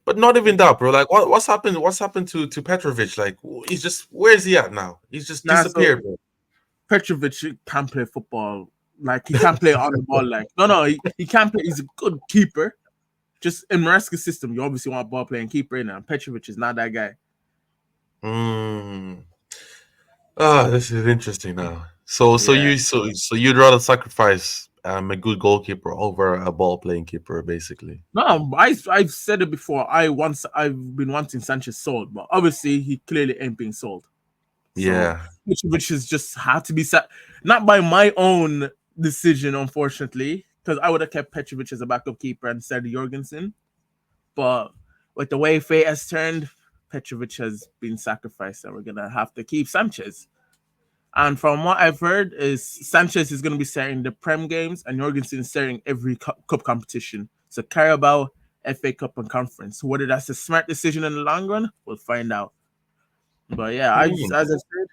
But not even that, bro. Like, what's happened? What's happened to Petrovic? Like, he's just where's he at now? He's just Nah, so disappeared, bro. Petrovic can't play football. Like he can't play on the ball. Like no, he can't play. He's a good keeper. Just in Maresca's system, you obviously want a ball playing keeper in, and Petrovic is not that guy. Mm. Ah, this is interesting now. So Yeah. you'd rather sacrifice a good goalkeeper over a ball playing keeper, basically. No, I've said it before. I've been wanting Sanchez sold, but obviously he clearly ain't being sold. So Yeah. which is just had to be set, not by my own decision, unfortunately, because I would have kept Petrovic as a backup keeper instead of Jorgensen. But with the way fate has turned, Petrovic has been sacrificed, and we're gonna have to keep Sanchez. And from what I've heard, is Sanchez is gonna be starting the Prem games, and Jorgensen is starting every cup competition. So Carabao, FA Cup, and Conference. Whether that's a smart decision in the long run, we'll find out. But yeah, as Mm. I said,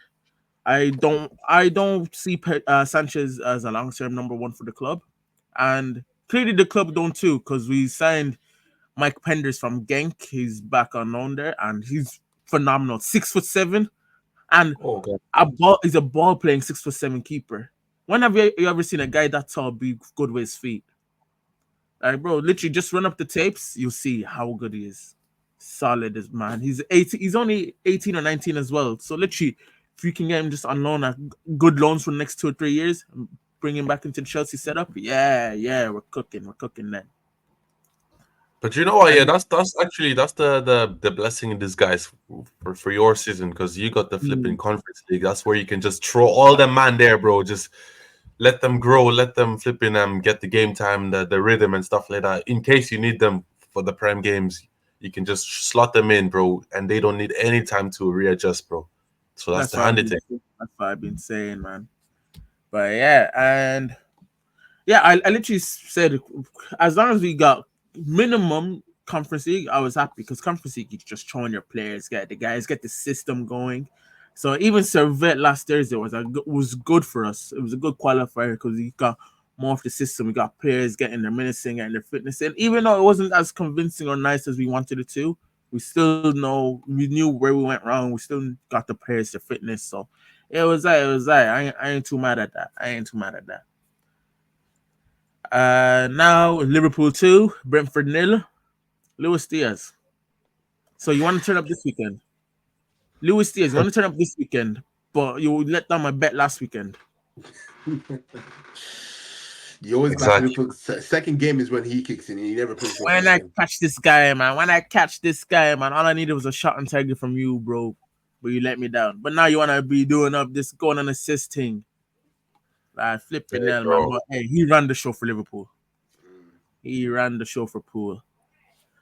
I don't see Sanchez as a long term number one for the club, and clearly the club don't too because we signed Mike Penders from Genk. He's back on loan there, and he's phenomenal. 6'7", and Oh god. he's a ball playing 6'7" keeper. When have you ever seen a guy that tall be good with his feet? Like, bro, literally just run up the tapes, you'll see how good he is. Solid as man. He's 18. He's only 18 or 19 as well. So literally, if you can get him just on loan at good loans for the next 2 or 3 years, bring him back into the Chelsea setup, yeah, we're cooking then. But you know what? Yeah, And that's actually that's the blessing in disguise for your season because you got the flipping mm, conference league. That's where you can just throw all them man there, bro. Just let them grow, let them flipping get the game time, the rhythm and stuff like that. In case you need them for the prime games, you can just slot them in, bro, and they don't need any time to readjust, bro. So that's that's the what I've handy been thing. that's what I've been saying, man. But yeah, and yeah, I literally said as long as we got minimum conference league, I was happy because conference league you just throwing your players, get the guys, get the system going. So even Servette last Thursday was good for us. It was a good qualifier because we got more of the system. We got players getting their minutes in, getting their fitness in. Even though it wasn't as convincing or nice as we wanted it to, we still know we knew where we went wrong. We still got the players to fitness. So it was that. I ain't too mad at that. I ain't too mad at that. Now Liverpool 2, Brentford nil. Luis Diaz. So you want to turn up this weekend? Luis Diaz, you want to turn up this weekend, but you let down my bet last weekend. You always back Exactly. Liverpool. Second game is when he kicks in. He never plays for When first I game. catch this guy, man. When I catch this guy, man, all I needed was a shot on target from you, bro. But you let me down. But now you wanna be doing up this going on assist thing. Like flipping Hey, hell, man. bro. But hey, he ran the show for Liverpool. He ran the show for Pool.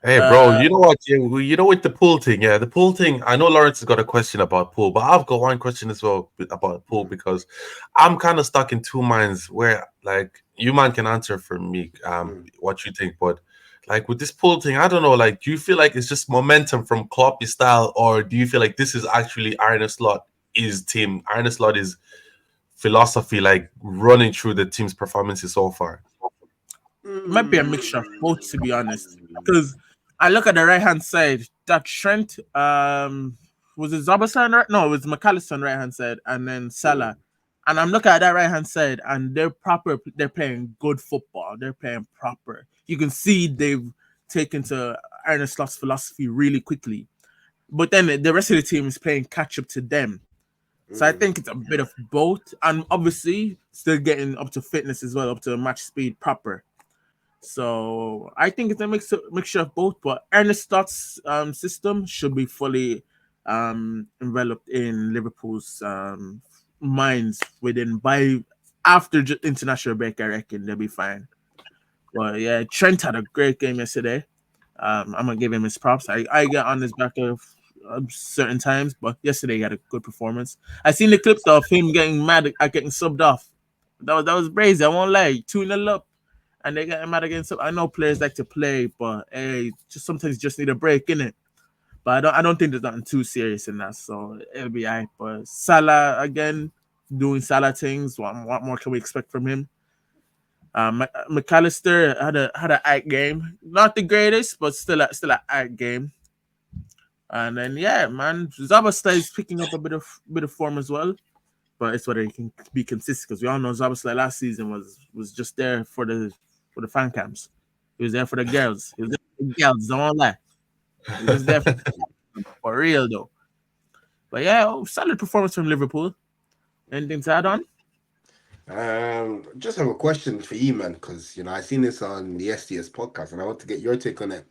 Hey, bro, Uh you know what? You know with the pool thing, yeah, the pool thing. I know Lawrence has got a question about pool, but I've got one question as well about pool Mm, because I'm kind of stuck in two minds. Where like you man can answer for me, mm. what you think, but like with this pool thing, I don't know. Like, do you feel like it's just momentum from Kloppy style, or do you feel like this is actually Arne Slot is team? Arne Slot is philosophy, like running through the team's performances so far. it might be a mixture of both, to be honest. Because I look at the right hand side, that Trent, was it Zabasai? No, it was McAllister on the right hand side, and then Mm, Salah. And I'm looking at that right hand side, and they're proper. They're playing good football. They're playing proper. You can see they've taken to Arne Slot's philosophy really quickly. But then the rest of the team is playing catch up to them. So I mm, think it's a bit of both, and obviously still getting up to fitness as well, up to match speed proper. So I think it's a mixture of both, but Ernest Stott's system should be fully enveloped in Liverpool's minds within by after international break. I reckon they'll be fine. But yeah, Trent had a great game yesterday. I'm gonna give him his props. I get on his back of certain times, but yesterday he had a good performance. I seen the clips of him getting mad at getting subbed off. That was crazy. I won't lie. 2-0 up, and they get mad against. I know players like to play, but hey, just sometimes you just need a break in it. But I don't think there's nothing too serious in that, so it'll be alright. But Salah again doing Salah things. What more can we expect from him? McAllister had a art game, not the greatest, but still a art game. And then yeah, man, Zabasta is picking up a bit of form as well, but it's whether he can be consistent because we all know Zabasta last season was just there for the fan camps. He was there for the girls. He was there for the girls. Don't lie. He was just there for real though. But yeah, solid performance from Liverpool. Anything to add on? just have a question for you, man, because I seen this on the SDS podcast, and I want to get your take on it.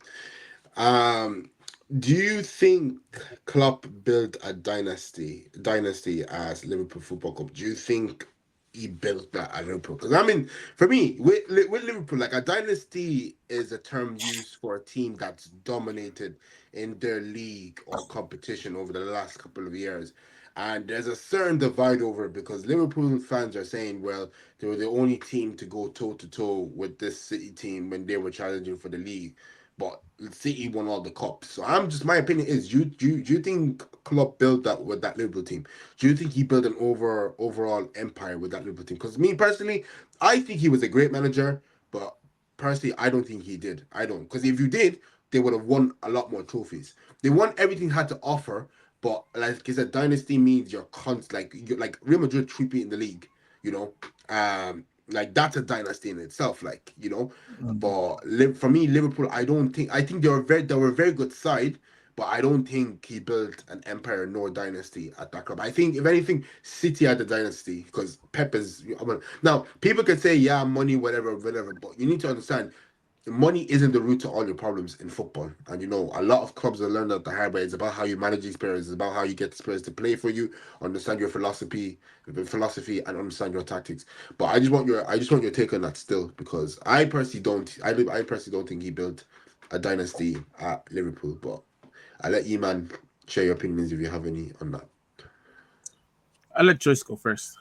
Um, do you think Klopp built a dynasty as Liverpool Football Club? Do you think he built that at Liverpool? Because I mean, for me, with Liverpool, like a dynasty is a term used for a team that's dominated in their league or competition over the last couple of years. And there's a certain divide over it because Liverpool fans are saying, well, they were the only team to go toe to toe with this City team when they were challenging for the league, but City won all the cups. So my opinion is, do you think Klopp built that with that Liverpool team? Do you think he built an overall empire with that Liverpool team? Because me personally, I think he was a great manager, but personally, I don't think he did. I don't, because if you did, they would have won a lot more trophies. They won everything had to offer, but like I said, dynasty means you're like Real Madrid 3 in the league. You know, like that's a dynasty in itself. But for me, Liverpool, I don't think. I think they were a very good side, but I don't think he built an empire nor dynasty at that club. I think, if anything, City had the dynasty because Pep is. I mean, now, people could say, yeah, money, whatever, whatever, but you need to understand money isn't the root to all your problems in football. And a lot of clubs have learned that the hard way. It's about how you manage these players. It's about how you get the players to play for you, understand your philosophy, and understand your tactics. But I just want your take on that still, because I personally don't think he built a dynasty at Liverpool. But I let you, man, share your opinions if you have any on that. I'll let Joyce go first.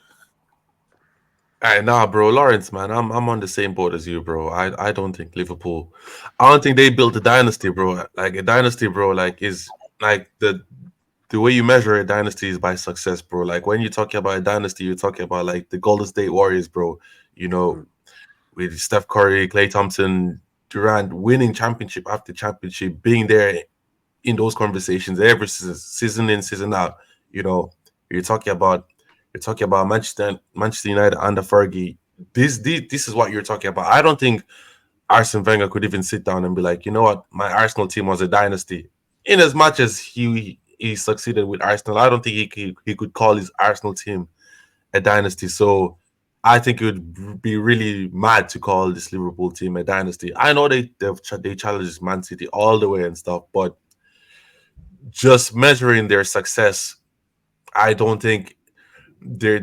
Hey, nah, bro, Lawrence, man, I'm on the same boat as you, bro. I don't think Liverpool, I don't think they built a dynasty, bro. Like a dynasty, bro, like is like the way you measure a dynasty is by success, bro. Like when you're talking about a dynasty, you're talking about like the Golden State Warriors, bro. You know, Mm. with Steph Curry, Klay Thompson, Durant winning championship after championship, being there in those conversations every season in, season out. You know, you're talking about Manchester United under Fergie. This is what you're talking about. I don't think Arsene Wenger could even sit down and be like, you know what, my Arsenal team was a dynasty. In as much as he succeeded with Arsenal, I don't think he could call his Arsenal team a dynasty. So I think it would be really mad to call this Liverpool team a dynasty. I know they challenged Man City all the way and stuff, but just measuring their success, I don't think they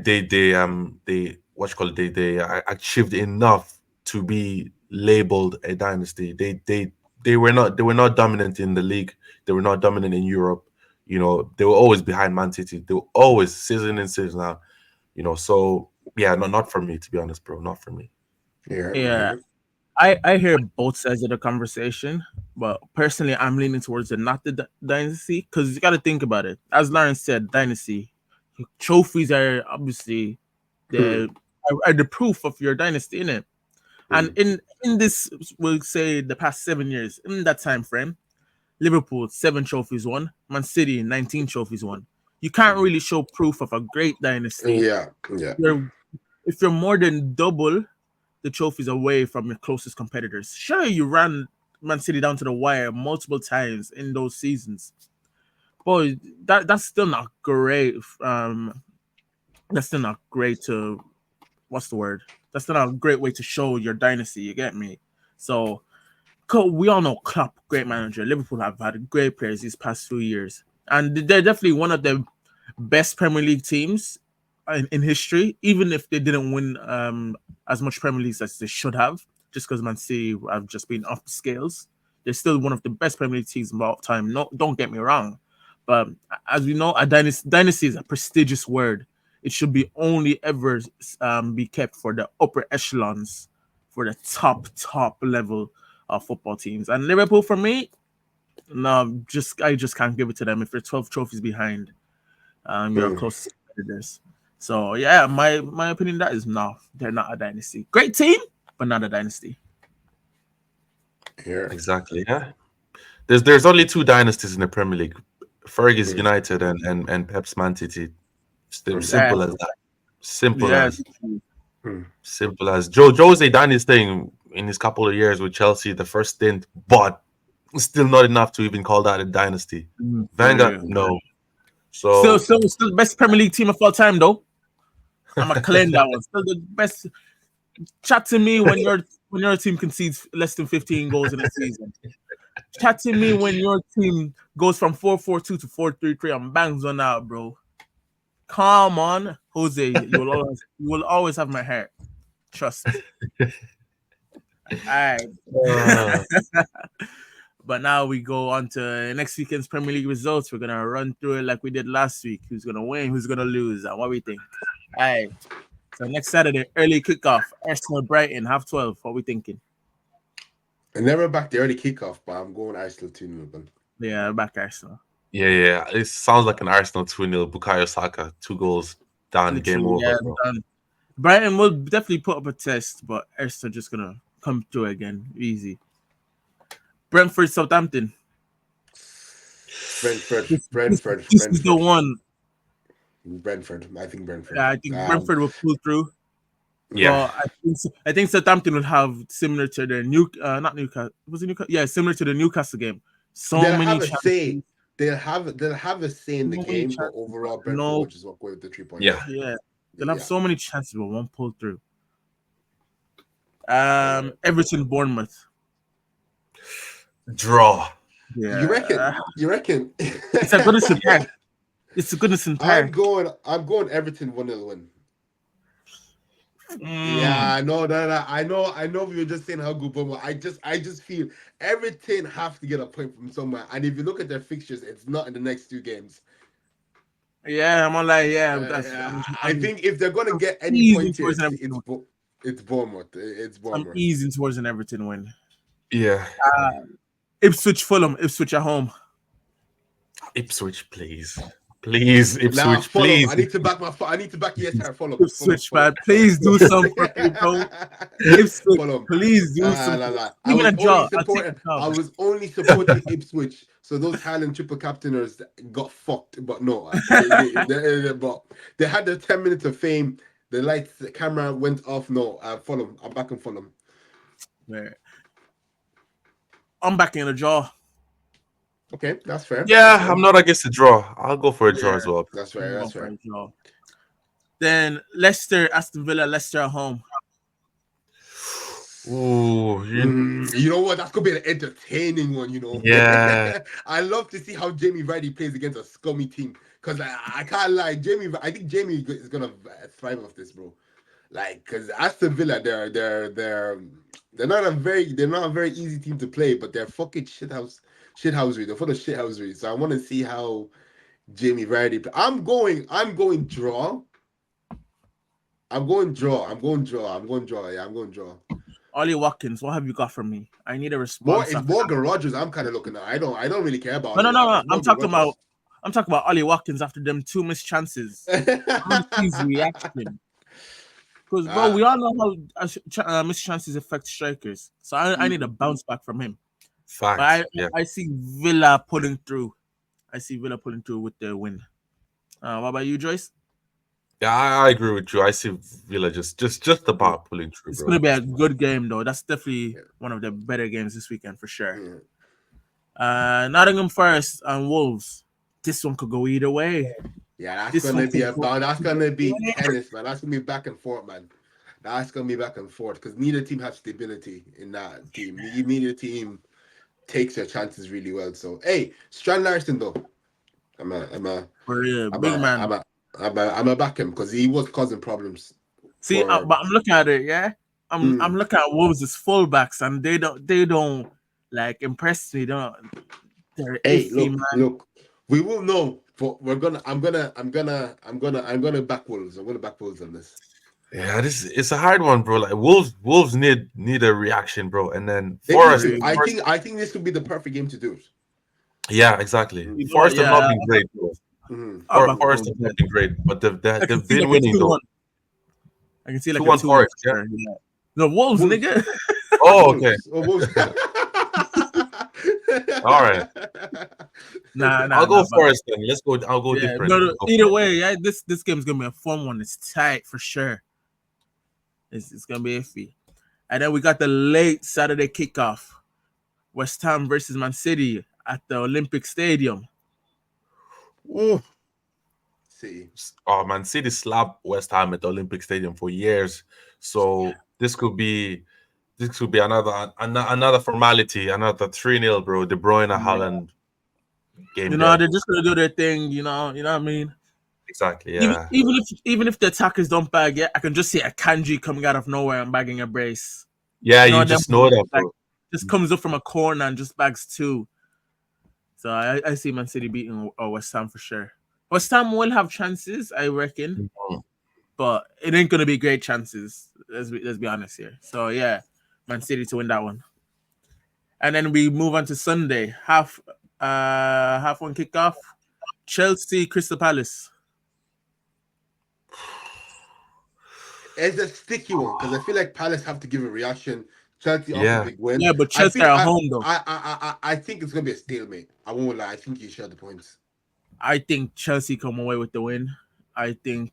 what you call it, they achieved enough to be labeled a dynasty. They were not dominant in the league. They were not dominant in Europe. You know, they were always behind Man City. They were always season in, season out. You know, so yeah, not for me, to be honest, bro. Not for me. Yeah, Yeah, yeah. I hear both sides of the conversation, but personally, I'm leaning towards the not the dynasty because you got to think about it. As Lawrence said, dynasty trophies are obviously Hmm, the are the proof of your dynasty in it. And hmm, in this, we'll say the past 7 years in that time frame, Liverpool 7 trophies won, Man City 19 trophies won. You can't hmm. really show proof of a great dynasty. Yeah, yeah. You're if you're more than double the trophies away from your closest competitors. Sure, you ran Man City down to the wire multiple times in those seasons, but that's still not great. That's still not great to what's the word? That's still not a great way to show your dynasty. You get me? So we all know Klopp, great manager. Liverpool have had great players these past few years, and they're definitely one of the best Premier League teams in history. Even if they didn't win as much Premier Leagues as they should have, just because Man City have just been off the scales, they're still one of the best Premier League teams of all time. No, don't get me wrong, but as we know, a dynasty is a prestigious word. It should be only ever be kept for the upper echelons, for the top level of football teams. And Liverpool, for me, no, just I just can't give it to them. If you're 12 trophies behind, your Hmm, closest competitors. So yeah, my opinion that is no, they're not a dynasty. Great team, but not a dynasty. yeah. Exactly. Yeah. There's only two dynasties in the Premier League: Fergie's Hmm, United and Pep's Man City. hmm, Yeah, Simple as that. Simple yeah, as. hmm, Simple as. Jose done his thing in his couple of years with Chelsea, the first stint, but still not enough to even call that a dynasty. for Wenger, real. no. Still, So still the best Premier League team of all time, though. I'm a claim that one. Still the best. Chat to me when your team concedes less than 15 goals in a season. Chat to me when your team goes from 4-4-2 to 4-3-3 and bangs one out, bro. Come on, Jose. You will always have my heart. Trust me. All right. uh, But now we go on to next weekend's Premier League results. We're gonna run through it like we did last week. Who's gonna win? Who's gonna lose? And what we think. All right. So next Saturday, early kickoff. Arsenal Brighton, half 12. What we thinking? I never back the early kickoff, but I'm going Arsenal 2-0 then. Yeah, back Arsenal. yeah. It sounds like an Arsenal 2-0. Bukayo Saka, 2 goals, done, game Literally, over, yeah, bro. done. Brighton will definitely put up a test, but Arsenal just gonna come through again, easy. Brentford, Southampton. Brentford, This, this, Brentford, this is the Brentford, one. Brentford. I think Brentford. I think Brentford will pull through. Yeah. Yeah. But I think Southampton will have similar to the not Newcastle. Was it Newcastle? Yeah, similar to the Newcastle game. So They'll many have a say. chances. they'll have a say in the So many game, but chances, but overall Brentford will no, just walk away with the 3 points. Yeah. yeah, they'll have Yeah. so many chances but won't pull through. Uh, Everton, Bournemouth. Draw. you reckon? Yeah, You reckon? it's a Goodison Park. It's a Goodison I'm Park. going. I'm going Everton 1-0 win. Mm. Yeah, no, no, no. I know. We were just saying how good Bournemouth. I just feel Everton have to get a point from somewhere. And if you look at their fixtures, it's not in the next two games. Yeah, I'm on like yeah. I think if they're gonna I'm get any easing points here, towards an it's Everton it's win. Bo- it's Bournemouth. It's I'm Bournemouth. easing towards an Everton win. Yeah. Ipswich, Fulham. Ipswich at home. Ipswich, please. Please, Now Ipswich, Fulham. please. I need to back ESR. Fulham. Fulham. Ipswich, Fulham. man. Fulham. Please do something for me, bro. Ipswich, Fulham. please do La, something. la. Even a draw. I'll take the I draw. was only supporting Ipswich, so those Highland triple captainers got fucked. But no, but they had their 10 minutes of fame. The lights, the camera went off. No, Fulham. I'm back in Fulham. Yeah. I'm back in the draw. Okay, that's fair. That's Yeah, I'm fair. not against the draw. I'll go for a draw Yeah, as well. That's fair. I'm That's going for fair. a draw. Then Leicester, Aston Villa, Leicester at home. Ooh, You know what? That's gonna be an entertaining one. yeah. I love to see how Jamie Vardy plays against a scummy team. Cause I can't lie, I think Jamie is gonna thrive off this, bro. Like, cause Aston Villa, they're not a very easy team to play, but they're fucking shithousery. They're full of shithousery. So I want to see how Jamie Vardy. I'm going draw. I'm going draw. I'm going draw. I'm going draw. Yeah, I'm going draw. Ollie Watkins, what have you got from me? I need a More, response it's after that. Morgan Rogers. I'm kind of looking at. I don't really care about No, Ollie no, no, Watkins. no. Morgan Rogers. I'm talking about Ollie Watkins after them two missed chances. I want to see his reaction. Because, bro, Ah, we all know how missed chances affect strikers. So I need a bounce back from him. But Facts. Yeah. I see Villa pulling through. I see Villa pulling through with the win. What about you, Joyce? Yeah, I agree with you. I see Villa just Yeah. about pulling through, It's gonna bro. be a Just about. good game though. That's definitely yeah, one of the better games this weekend for sure. yeah. Nottingham Forest and Wolves. This one could go either way. Yeah, that's This one gonna be could go about. That's either gonna be way. tennis, man. That's gonna be back and forth, man. That's gonna be back and forth because neither team has stability in that team. Neither team takes their chances really well. So, hey, Strand Larson though, I'm a, I'm a, For real, I'm big a, man. I'm a, I'm a back him because he was causing problems See, for. but I'm looking at it. Yeah, I'm Mm, looking at Wolves as fullbacks, and they don't like impress me. They don't. They're hey, iffy, look, man. look. We will know, but we're gonna. I'm gonna back Wolves. I'm gonna back Wolves on this. Yeah, this it's a hard one, bro. Like Wolves need a reaction, bro. And then They need For Forest, to. real. I think this would be the perfect game to do it. yeah, exactly. You know what? Forest have Yeah, not been great, bro. Mhm. I'll back Forest Wolves. have Yeah. not been great, but I can they've see been like a winning though. 2-1. I can see like a 2-1 2-1 Forest, for yeah. sure. Yeah. No Wolves, Wolves. nigga. Oh, okay. Wolves. Oh, Wolves. All right. Nah, I'll nah, go nah. But Forest then. Let's go. I'll go yeah, different. no, I'll go either Forest. way, yeah, this game's gonna be a fun one. It's tight for sure. It's gonna be iffy. And then we got the late Saturday kickoff. West Ham versus Man City at the Olympic Stadium. Ooh. See, Oh man, City slapped West Ham at the Olympic Stadium for years. So this could be another formality, another 3-0, bro. De Bruyne, Haaland game They're day. just gonna do their thing. You know what I mean. Exactly. Even Yeah. even if even if the attackers don't bag, yeah, I can just see a Kanji coming out of nowhere and bagging a brace. Yeah, You know you them just know that, like bro. just comes up from a corner and just bags two. So I see Man City beating West Ham for sure. West Ham will have chances, I reckon, Mhm. but it ain't gonna be great chances. Let's be honest here. So yeah, Man City to win that one. And then we move on to Sunday. Half one kickoff. Chelsea Crystal Palace. it's a sticky one because I feel like Palace have to give a reaction. Chelsea off a Yeah. big win. Yeah, but I Chelsea think are at I home though. I think it's gonna be a stalemate. I won't lie. I think you share the points. I think Chelsea come away with the win. I think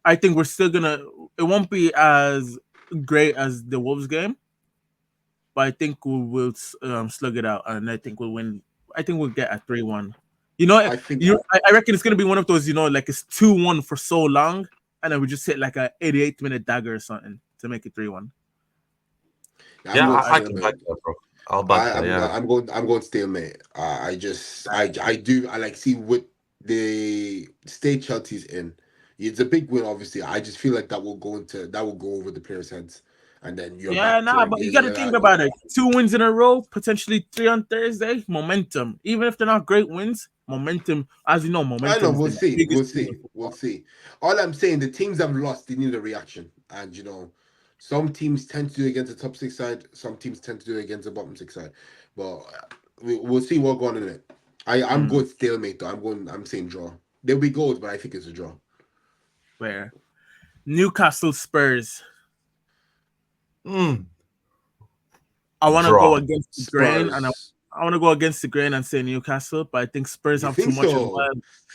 I think we're still gonna it won't be as great as the Wolves game, but I think we will slug it out and I think we'll win. I think we'll get a 3-1. You know, I think I reckon it's gonna be one of those. You know, like it's 2-1 for so long, and then we just hit like a 88th minute dagger or something to make it 3-1. I'm Yeah, going I can back stalemate. that, bro. I'll back that. Yeah, I'm going stalemate. I like see what the state Chelsea's in. It's a big win, obviously. I just feel like that will go over the players' heads, and then you're Yeah, back nah, to but you got to think about it. 2 wins in a row, potentially three on Thursday. Momentum, even if they're not great wins, momentum. As you know, I know. momentum is We'll the see. biggest We'll thing in see. We'll football. see. All I'm saying, the teams have lost. They need a reaction, and some teams tend to do it against the top six side. Some teams tend to do it against the bottom six side. But we'll see what going on in it. I'm Mm, going stalemate though. I'm saying draw. There'll be goals, but I think it's a draw. where Newcastle Spurs. mm, I want to go draw. against the grain, and Spurs. I want to go against the grain and say Newcastle, but I think Spurs You have too think much as so? well.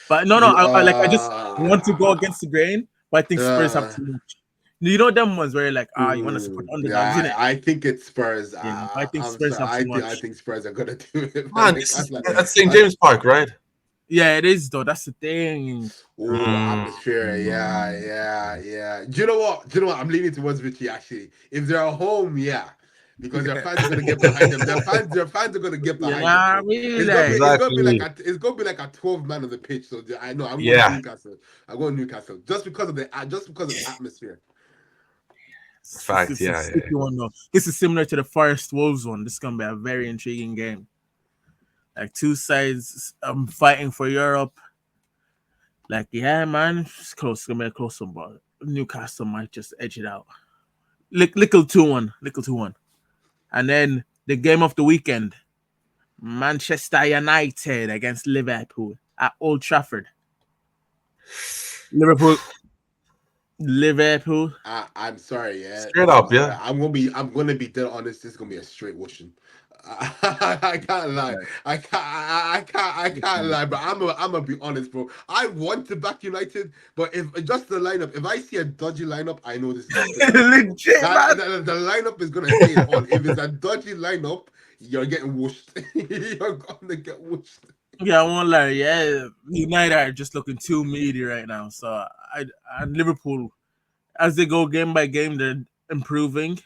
But no, You I just want to go against the grain, but I think Spurs have uh too much. You know them ones where you're like, you want to support yeah, underdogs, innit? I think it's Spurs. Yeah, but I think I'm Spurs sorry. have too I much. think Spurs are gonna do it, man. Man, I this can't is lie. at St I, James Park, right? Yeah, it is though. That's the thing. oh, Mm, atmosphere. Yeah. Do you know what? I'm leaning towards Richie actually. If they're at home, yeah. Because their Yeah, fans are gonna get behind them. Their fans are gonna get you behind them. know, So really. exactly. it's gonna be like a 12 man on the pitch. So I know I'm going Yeah, Newcastle. I'm going Newcastle just because of the atmosphere. This fact. is a Yeah, yeah. sticky one though. This is similar to the Forest Wolves one. This is gonna be a very intriguing game. Like two sides fighting for Europe. Like, yeah, man, it's close. It's gonna be a close one, but Newcastle might just edge it out. Little 2-1. Little 2-1. And then the game of the weekend. Manchester United against Liverpool at Old Trafford. Liverpool. Liverpool. I'm sorry, yeah. Straight I'm up, sorry. yeah. I'm gonna be dead honest. This is gonna be a straight washing. I can't lie. I can't lie. But I'm gonna be honest, bro. I want to back United, but if just the lineup, if I see a dodgy lineup, I know this is a straight wash, bro. Legit, man. The lineup is gonna say it all. If it's a dodgy lineup, you're getting washed. You're gonna get washed. Yeah, I won't lie. Yeah, United are just looking too meaty right now. So and Liverpool, as they go game by game, they're improving,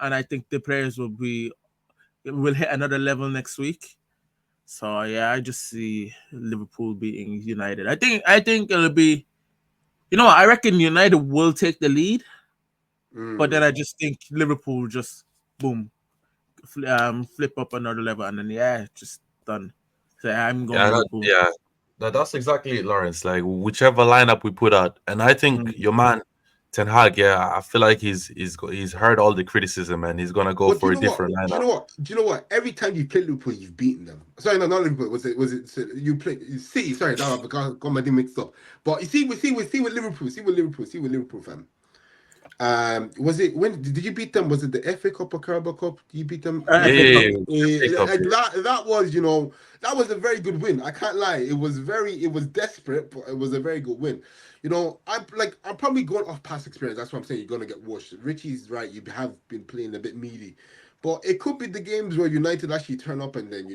and I think the players will hit another level next week. So yeah, I just see Liverpool beating United. I think it'll be. You know, I reckon United will take the lead, but then Mm. I just think Liverpool just boom, flip up another level, and then yeah, just done. So I'm going Yeah, Liverpool. that's exactly it, Lawrence. Like whichever lineup we put out, and I think Mm. your man Ten Hag, yeah, I feel like he's heard all the criticism and he's gonna go But do for you a know what? different Do you lineup. know what? Do you know what? Every time you play Liverpool, you've beaten them. Sorry, no, not Liverpool. You play City? Sorry, no, I got my name mixed up. But you see, see with Liverpool, see with Liverpool, fam. Was it when did you beat them? Was it the FA Cup or Carabao Cup? Did you beat them? Yeah, FA Cup. yeah, yeah. Pick up, Like yeah. that was that was a very good win. I can't lie. It was desperate, but it was a very good win. I'm probably going off past experience. That's what I'm saying. You're gonna get washed. Richie's right. You have been playing a bit meaty, but it could be the games where United actually turn up and then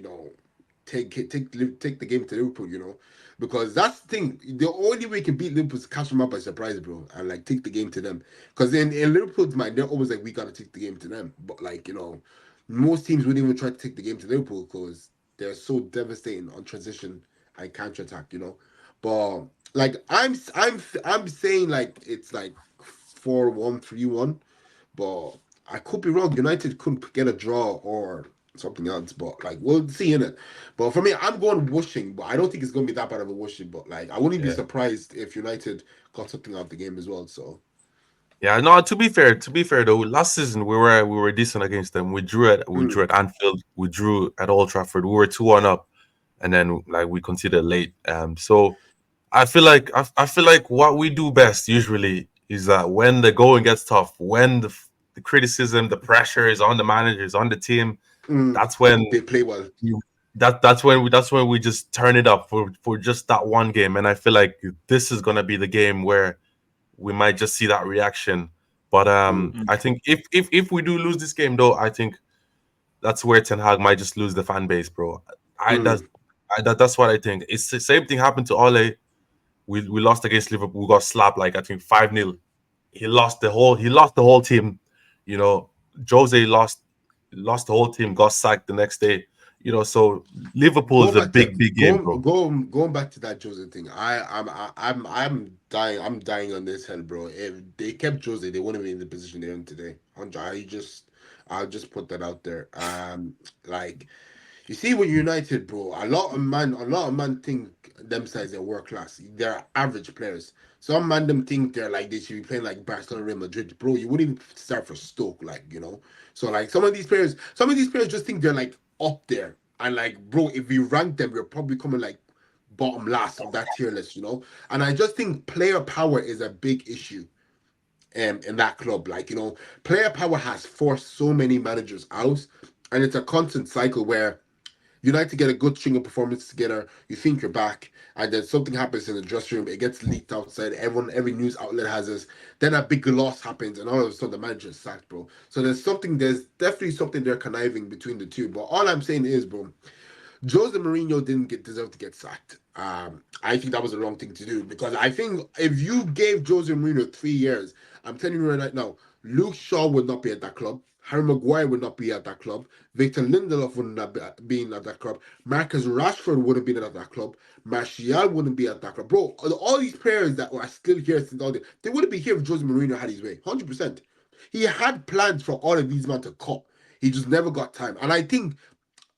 take the game to Liverpool. Because that's the thing. The only way you can beat Liverpool is catch them up by surprise, bro, and like take the game to them. Because in Liverpool's mind, they're always like, we gotta take the game to them. But like most teams wouldn't even try to take the game to Liverpool because they're so devastating on transition and counter attack. But like I'm saying like it's like 4-1, 3-1, but I could be wrong. United couldn't get a draw or something else, but like we'll see in it. But for me, I'm going washing, but I don't think it's going to be that bad of a washing. But like I wouldn't be Yeah. surprised if United got something out of the game as well. So Yeah, no. To be fair though, last season we were decent against them. We drew mm, at Anfield. We drew at Old Trafford. We were 2-1 up, and then like we conceded late. So I feel like what we do best usually is that when the going gets tough, when the criticism, the pressure is on the managers, on the team, mm, that's when they play well. that's when we just turn it up for just that one game. And I feel like this is gonna be the game where we might just see that reaction. But Mm, Mm. I think if we do lose this game though, I think that's where Ten Hag might just lose the fan base, bro. I that's mm. That's what I think. It's the same thing happened to Ole. We lost against Liverpool. We got slapped like I think 5-0. He lost the whole team. You know, Jose lost the whole team. Got sacked the next day. So Liverpool Going is a back to big game, bro. going back to that Jose thing. I'm dying. I'm dying on this hill, bro. If they kept Jose, they wouldn't be in the position they're in today. I'll just put that out there. Like you see, when United, bro, a lot of man think themselves are world class. They're average players. Some man them think they're like they should be playing like Barcelona, Real Madrid, bro. You wouldn't even start for Stoke, like So like some of these players just think they're like up there, and like, bro, if we rank them, we're probably coming like bottom last of that tier list. And I just think player power is a big issue. In that club, like player power has forced so many managers out, and it's a constant cycle where United get a good string of performances together. You think you're back, and then something happens in the dressing room. It gets leaked outside. Every news outlet has this. Then a big loss happens, and all of a sudden the manager is sacked, bro. So there's definitely something there conniving between the two. But all I'm saying is, bro, Jose Mourinho didn't deserve to get sacked. I think that was the wrong thing to do, because I think if you gave Jose Mourinho 3 years, I'm telling you right now, Luke Shaw would not be at that club. Harry Maguire would not be at that club. Victor Lindelof would not be at that club. Marcus Rashford wouldn't be at that club. Martial wouldn't be at that club. Bro, all these players that are still here since all day, they wouldn't be here if Jose Mourinho had his way. 100%. He had plans for all of these men to cut. He just never got time. And I think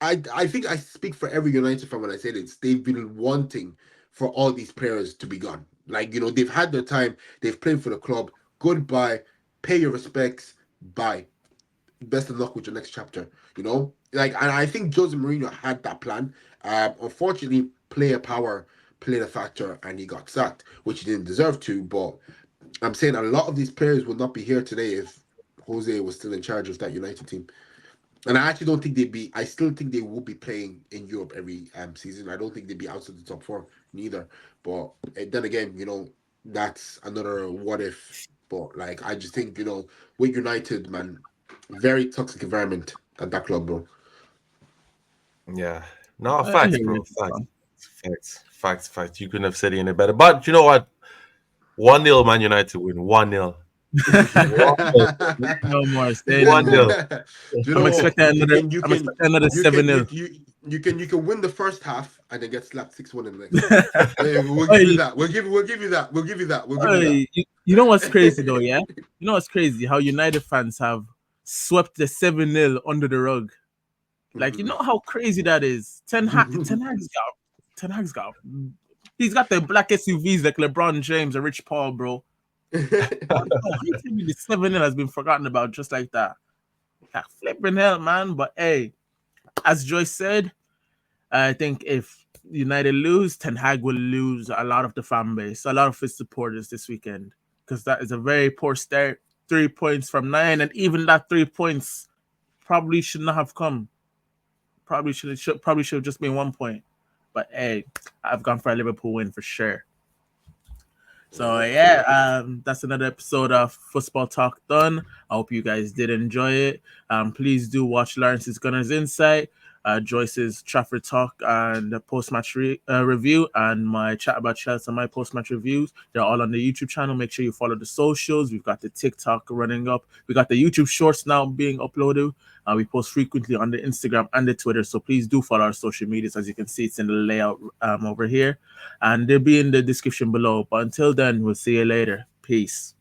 I speak for every United fan when I say this. They've been wanting for all these players to be gone. Like, they've had their time. They've played for the club. Goodbye. Pay your respects. Bye. Best of luck with your next chapter. Like, and I think Jose Mourinho had that plan. Unfortunately, player power played a factor, and he got sacked, which he didn't deserve to. But I'm saying a lot of these players would not be here today if Jose was still in charge of that United team. And I actually don't think they'd be. I still think they will be playing in Europe every season. I don't think they'd be outside the top four neither. But then again, that's another what if. But like, I just think with United, man, very toxic environment at that club, bro. Yeah. No, I facts, hear you. bro. Facts. You couldn't have said it any better. But you know what? 1-0 Man United win. 1-0. 1-0. No more. Say no more. 1-0. Do you I'm know what? expecting You another. can you I'm can expecting another you can 7-0. you can win the first half and then get slapped 6-1 in the next half. We'll give you Hey, that. We'll give you that. We'll give you that. We'll give you that. you know what's crazy though, yeah? You know what's crazy? How United fans have swept the 7-0 under the rug. Like, you know how crazy that is? Ten Hag's got he's got the black SUVs like LeBron James or Rich Paul, bro. How you tell me the 7-0 has been forgotten about just like that? Ah, flipping hell, man. But hey, as Joyce said, I think if United lose, Ten Hag will lose a lot of the fan base, a lot of his supporters this weekend, because that is a very poor start. 3 points from 9, and even that 3 points probably should not have come. Probably should have just been 1 point. But hey, I've gone for a Liverpool win for sure. So Yeah. yeah, that's another episode of Football Talk done. I hope you guys did enjoy it. Please do watch Lawrence's Gunners Insight, Joyce's Trafford Talk, and the post-match review, and my chat about Chelsea and my post-match reviews. They're all on the YouTube channel. Make sure you follow the socials. We've got the TikTok running up. We got the YouTube Shorts now being uploaded. We post frequently on the Instagram and the Twitter, so please do follow our social medias. As you can see, it's in the layout over here, and they'll be in the description below. But until then, we'll see you later. Peace.